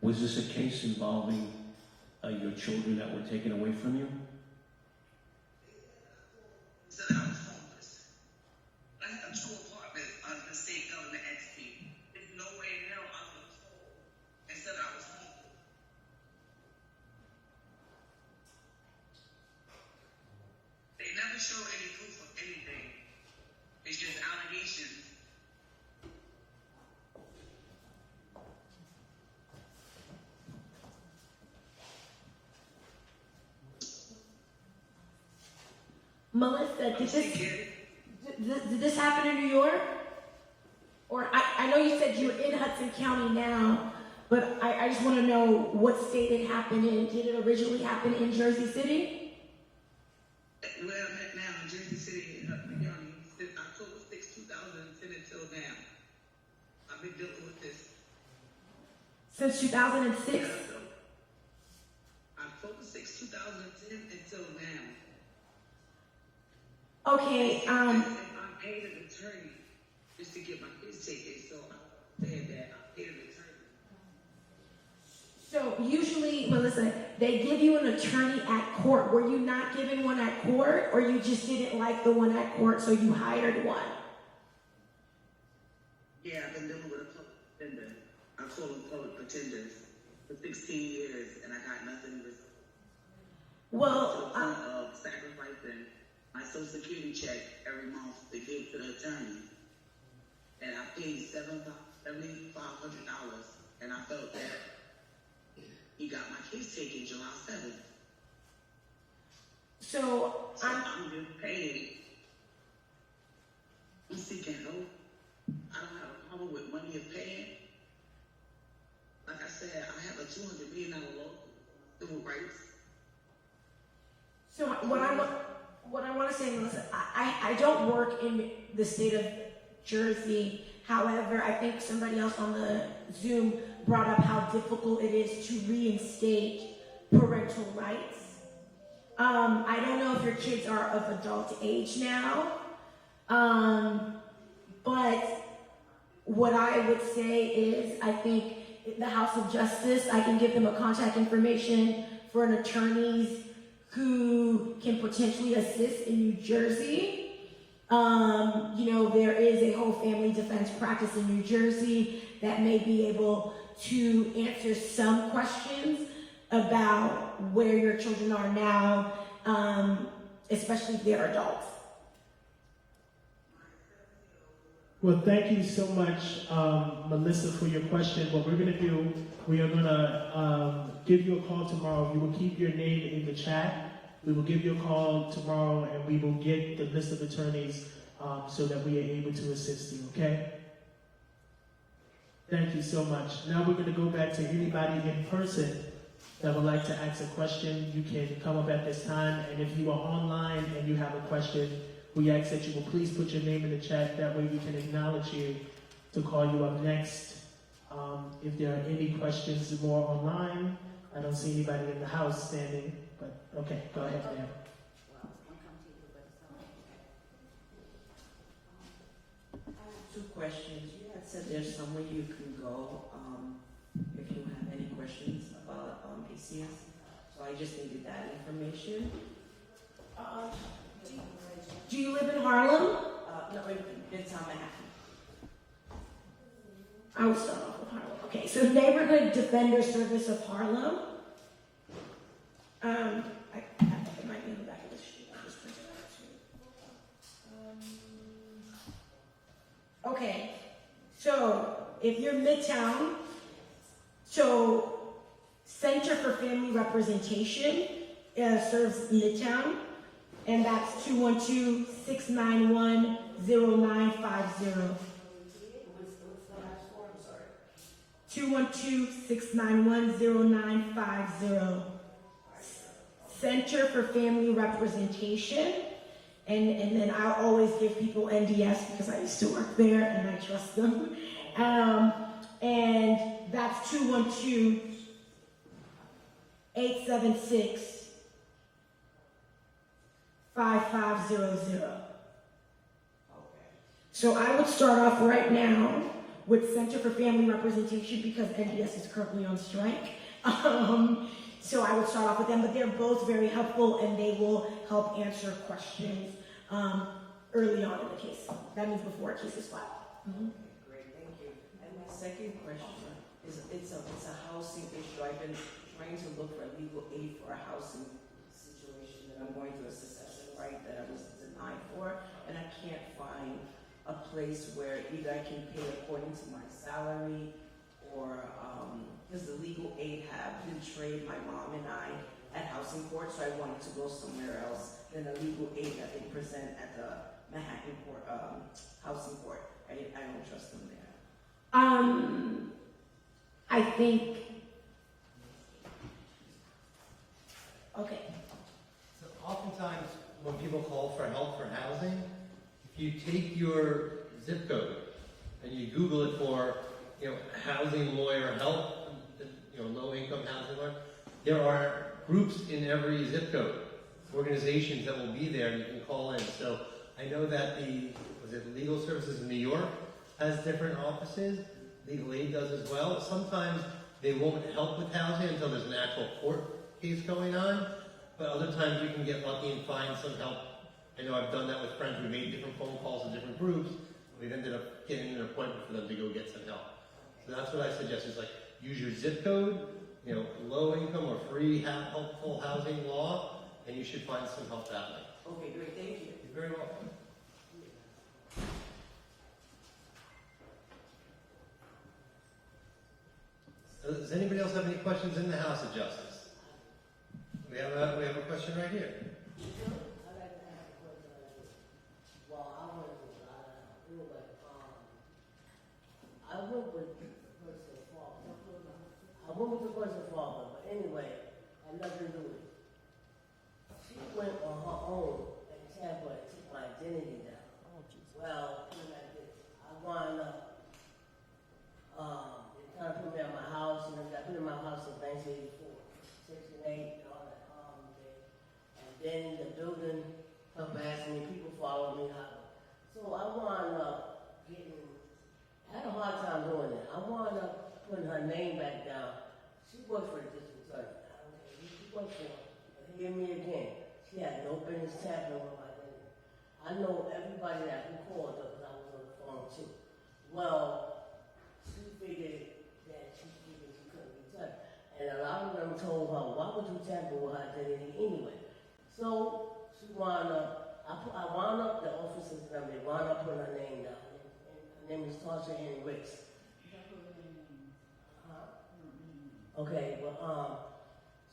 Was this a case involving your children that were taken away from you? Said I was homeless. I have 2 apartments under the state government entity. There's no way in hell I was told. They said I was homeless. They never showed any proof of anything. It's just allegations. Melissa, I'm seeking. did this happen in New York? Or I know you said you're in Hudson County now, but I just want to know what state it happened in. Did it originally happen in Jersey City? Where I'm at now in Jersey City, in Hudson County, since October 6, 2010 until now. I've been dealing with this. Since 2006? October 6, 2010 until now. Okay, I paid an attorney just to get my kids taken, so I said that I paid an attorney. so usually, Melissa, they give you an attorney at court. Were you not given one at court, or you just didn't like the one at court, so you hired one? Yeah, I've been dealing with a public pretender. I call them public pretenders for 16 years, and I got nothing resolved. Well, To the point of sacrificing my Social Security check every month to give to the attorney. And I paid $7,500, and I felt that he got my case taken July 7th. so So I'm just paying. I'm seeking help. I don't have a problem with money of paying. Like I said, I have a $200 million law, civil rights. So what I want to say, Melissa, I don't work in the state of Jersey. However, I think somebody else on the Zoom brought up how difficult it is to reinstate parental rights. I don't know if your kids are of adult age now, but what I would say is I think the House of Justice, I can give them a contact information for an attorneys who can potentially assist in New Jersey. There is a whole family defense practice in New Jersey that may be able to answer some questions about where your children are now, especially if they're adults. Well, thank you so much, Melissa, for your question. What we're going to do, we are going to give you a call tomorrow. You will keep your name in the chat. We will give you a call tomorrow, and we will get the list of attorneys so that we are able to assist you, okay? Thank you so much. Now we're going to go back to anybody in person that would like to ask a question. You can come up at this time, and if you are online and you have a question, we ask that you will please put your name in the chat. That way we can acknowledge you to call you up next. If there are any questions more online, I don't see anybody in the house standing, but okay, go ahead, ma'am. I have 2 questions. You had said there's somewhere you can go if you have any questions about ACS. So I just needed that information. Do you live in Harlem? No, it's on Manhattan. I will start off with Harlem. Okay, so Neighborhood Defender Service of Harlem. It might be on the back of the sheet. I just printed it out too. Okay, so if you're Midtown, so Center for Family Representation serves Midtown, and that's 212-691-0950. 212-691-0950. Center for Family Representation, and then I always give people NDS because I used to work there and I trust them. And that's 212-876-5500. So I would start off right now with Center for Family Representation because NDS is currently on strike. So I would start off with them, but they're both very helpful and they will help answer questions early on in the case. That means before a case is filed. Mm-hmm. Great, thank you. And my second question is, it's a housing issue. I've been trying to look for legal aid for a housing situation that I'm going through a succession right that I was denied for, and I can't find a place where either I can pay according to my salary or because the legal aid have been trained my mom and I at housing court, so I wanted to go somewhere else than the legal aid that they present at the Manhattan court, housing court. I don't trust them there. I think, okay. So oftentimes, when people call for help for housing, if you take your zip code and you Google it for, housing lawyer help, low income housing lawyer, there are groups in every zip code, organizations that will be there and you can call in. So I know that Legal Services in New York has different offices. Legal Aid does as well. Sometimes they won't help with housing until there's an actual court case going on, but other times you can get lucky and find some help. I know I've done that with friends. We made different phone calls to different groups. We've ended up getting an appointment for them to go get some help. So that's what I suggest is use your zip code, low income or free helpful housing law, and you should find some help that way. Okay, great, thank you. You're very welcome. Does anybody else have any questions in the House of Justice? We have a question right here. I went with the person father, but anyway, I had nothing to do with it. She went on her own in Tampa and took my identity down. Well, like this, I wound up, they trying to put me out my house, and I put in my house in 1984, Section 8 and all that, thing. And then the building kept asking me, people followed me out. So I wound up I had a hard time doing it. I wound up putting her name back down. She worked for the district attorney. I don't care who she worked for. But hear me again. She had no business tampering with my name. I know everybody that who called her because I was on the phone too. Well, she figured that she couldn't be touched. And a lot of them told her, why would you tamper with her identity anyway? So she wound up, I wound up the officers and they wound up putting her name down. Her name is Tasha Ann Ricks. Okay, well,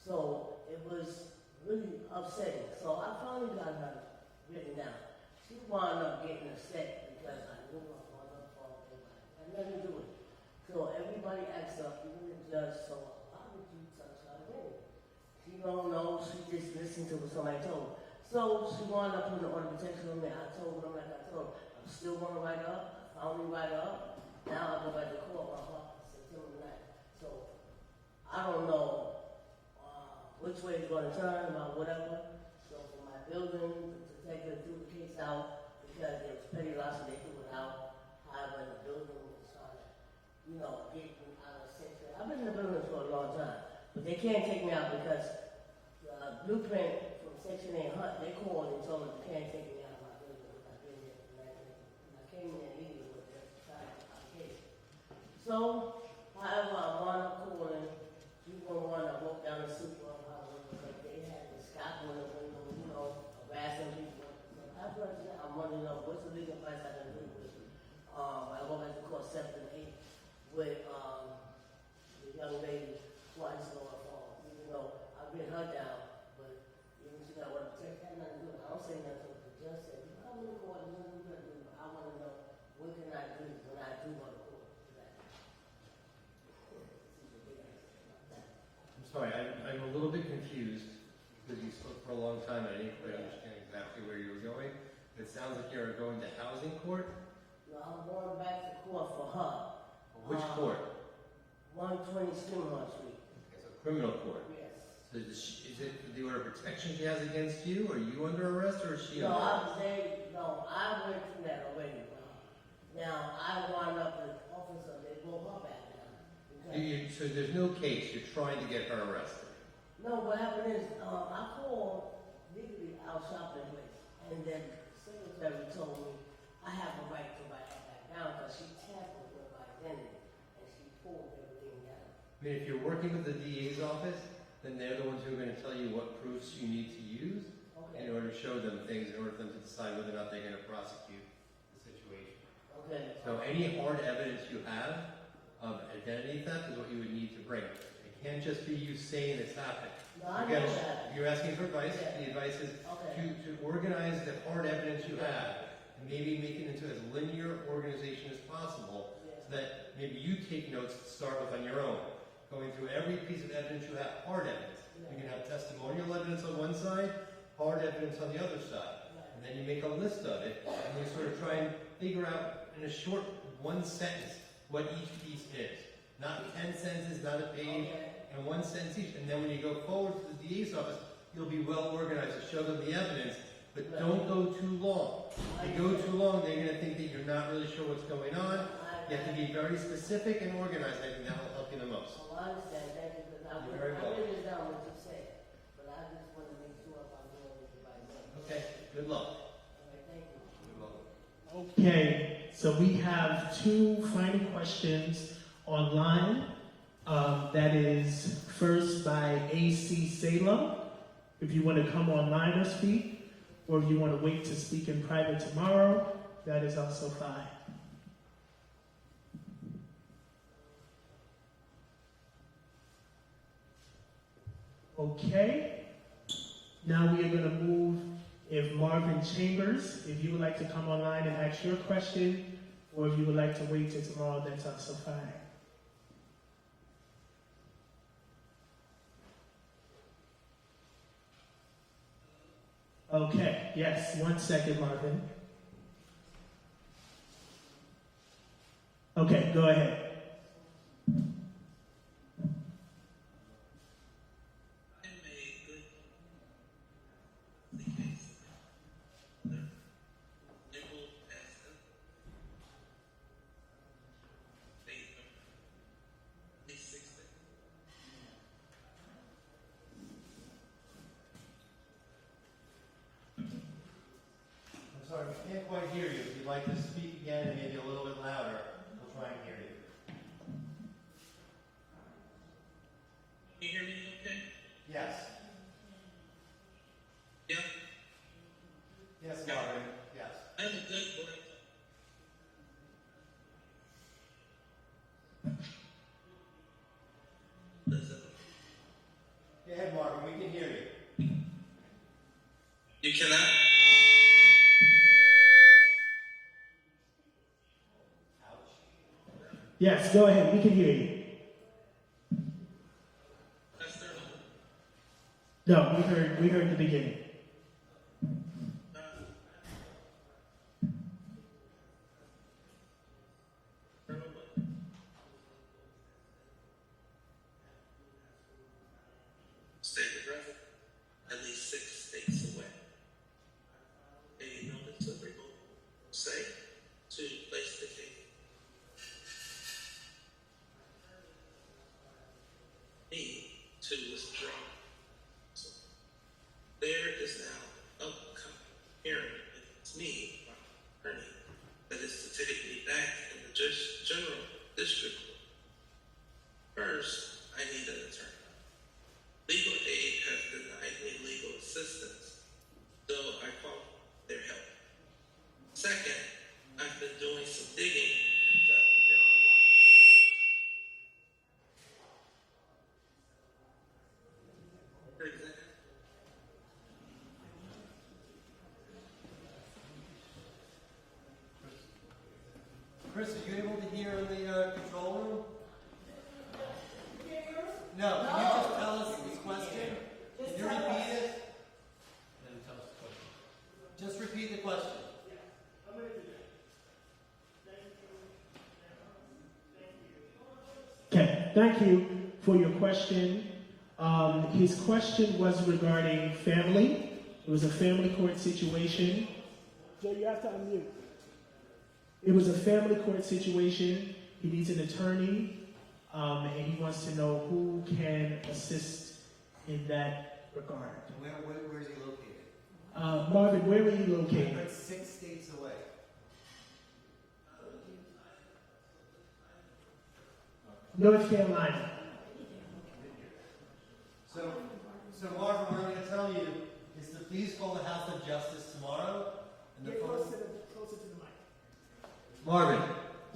so it was really upsetting. So I finally got her written down. She wound up getting upset because I knew I was up for everybody. I had nothing to do with it. So everybody asked her, even the judge, so why would you touch her anyway? She don't know, she just listened to what somebody told her. So she wound up putting an order of protection on me. I told her, like I told her, I'm still going to write her up. I finally write her up. Now I go back to court my heart September 9th. So I don't know which way it's going to turn or whatever. So for my building, the detective threw the case out because it was petty loss and they threw it out. However, the building was trying to, get me out of Section 8. I've been in the building for a long time, but they can't take me out because the blueprint from Section 8 Hunt, they called and told me they can't take me out of my building. I've been there for 9 years. And I came in illegally with their application. So, however, I wound up calling 311. I walked down the street on highway because they say nothing to the judge. Said, you come to court, you know, I want to know what can I do when I do go to court for that. I'm sorry, I'm a little bit confused because you spoke for a long time and I didn't quite understand exactly where you were going. It sounds like you're going to housing court. No, I'm going back to court for her. Which court? 120 Skinner Street. It's a criminal court. Yes. So is it the order of protection she has against you? Are you under arrest or is she No, under arrest? I went through that already. Now, I wound up in officer, they blow her back now. So there's no case, you're trying to get her arrested. No, what happened is, I called legally our shopping place, and then the secretary told me I have a right to write her back down, because she tampered with my identity, and she pulled everything down. I mean, if you're working with the DA's office, then they're the ones who are going to tell you what proofs you need to use in order to show them things, in order for them to decide whether or not they're going to prosecute the situation. Okay. So any hard evidence you have of identity theft is what you would need to bring. It can't just be you saying it's happened. No, I Again, know that. you're asking for advice. Yeah. The advice is Okay. to organize the hard evidence you have and maybe make it into as linear organization as possible so that maybe you take notes to start with on your own. Going through every piece of evidence you have, hard evidence. You can have testimonial evidence on one side, hard evidence on the other side. And then you make a list of it and you sort of try and figure out in a short one sentence what each piece is. Not 10 sentences, not a page, and one sentence each. And then when you go forward to the DA's office, you'll be well organized to show them the evidence, but don't go too long. If you go too long, they're going to think that you're not really sure what's going on. You have to be very specific and organized. I think that will help you the most. Oh, I understand, thank you, because I You're very welcome. written down what you said, but I just want to make sure if I'm doing it the right way. Okay, good luck. All right, thank you. You're welcome. Okay, so we have two final questions online. That is first by A.C. Salem. If you want to come online or speak, or if you want to wait to speak in private tomorrow, that is also fine. Okay, now we are going to move, if Marvin Chambers, if you would like to come online and ask your question, or if you would like to wait till tomorrow, that's also fine. Okay, yes, 1 second, Marvin. Okay, go ahead. I'm sorry, we can't quite hear you. If you'd like to speak again and maybe a little bit louder, we'll try and hear you. Can you hear me okay? Yes. Yeah. Yes, Marvin. Yes. I'm a good boy. Listen, Go ahead, Marvin. We can hear you. you cannot? Yes, go ahead, we can hear you. That's their No, we heard the beginning. State of record, at least 6 states away. A notice of removal, say, to place the case. Need to withdraw. So, there is Chris, are you able to hear in the control room? No, can you just tell us the question? Can you repeat it? Then tell us the question. Just repeat the question. Okay, thank you for your question. His question was regarding family. It was a family court situation. Joe, you have to unmute. It was a family court situation. He needs an attorney, and he wants to know who can assist in that regard. Where is he located? Marvin, where are you located? It's 6 states away. North Carolina. So Marvin, what I'm going to tell you is to please call the House of Justice tomorrow. And Get closer to the mic. Marvin,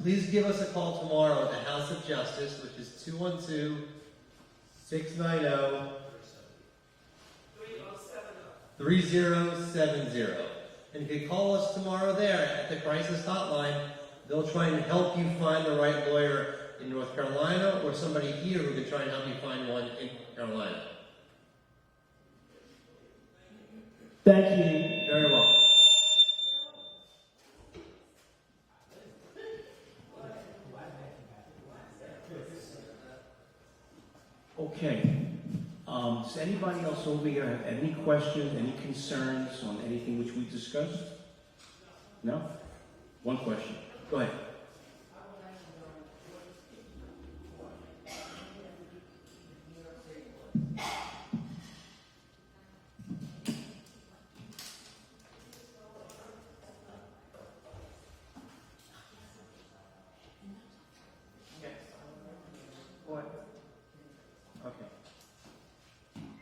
please give us a call tomorrow at the House of Justice, which is 212-690-3070. And if you call us tomorrow there at the crisis hotline, they'll try and help you find the right lawyer in North Carolina, or somebody here who can try and help you find one in North Carolina. Thank you. Very well. Okay. Does anybody else over here have any questions, any concerns on anything which we discussed? No? One question. Go ahead.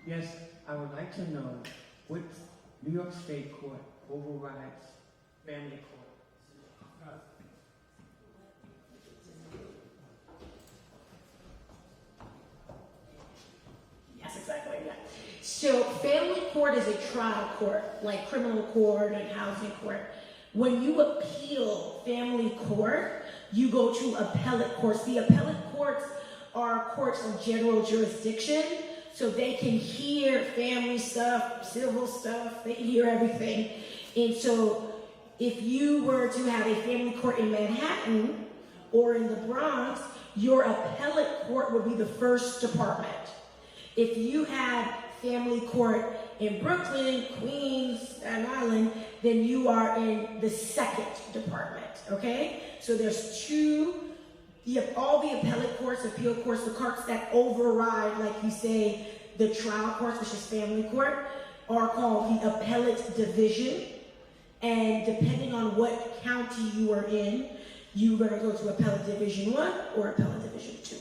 Yes, I would like to know what New York State Court overrides family court. Yes, exactly. Yeah. So family court is a trial court, like criminal court and housing court. When you appeal family court, you go to appellate courts. The appellate courts are courts of general jurisdiction, so they can hear family stuff, civil stuff, they can hear everything. And so if you were to have a family court in Manhattan or in the Bronx, your appellate court would be the first department. If you had family court in Brooklyn, Queens, Staten Island, then you are in the second department, okay? So there's two, you have all the appellate courts, appeal courts, the courts that override, like you say, the trial courts, which is family court, are called the appellate division. And depending on what county you are in, you're gonna go to appellate division 1 or appellate division 2.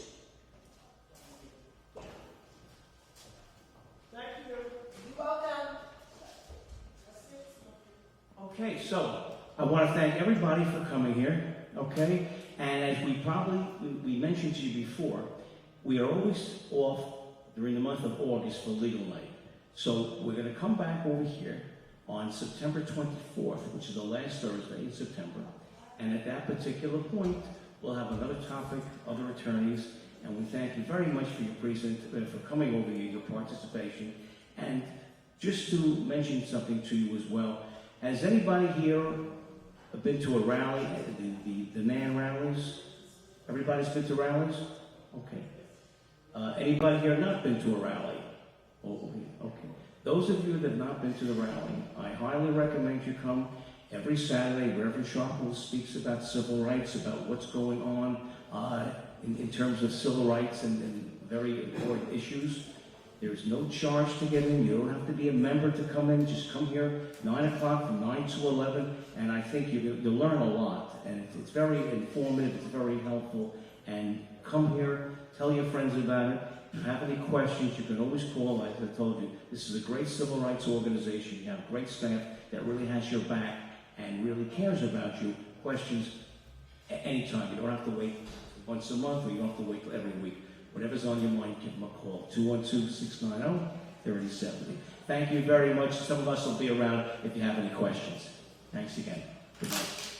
Okay, so I want to thank everybody for coming here, okay? And as we mentioned to you before, we are always off during the month of August for legal night. So we're going to come back over here on September 24th, which is the last Thursday in September. And at that particular point, we'll have another topic, other attorneys, and we thank you very much for your for coming over here, your participation. And just to mention something to you as well, has anybody here been to a rally, the NAN rallies? Everybody's been to rallies? Okay. Anybody here not been to a rally? Oh, okay. Those of you that have not been to the rally, I highly recommend you come every Saturday. Reverend Sharple speaks about civil rights, about what's going on in terms of civil rights and very important issues. There's no charge to get in. You don't have to be a member to come in. Just come here 9 o'clock from 9 to 11, and I think you'll learn a lot. And it's very informative. It's very helpful. And come here, tell your friends about it. If you have any questions, you can always call. Like I told you, this is a great civil rights organization. You have great staff that really has your back and really cares about you. Questions anytime. You don't have to wait once a month, or you don't have to wait every week. Whatever's on your mind, give them a call. 212-690-3070. Thank you very much. Some of us will be around if you have any questions. Thanks again. Good night.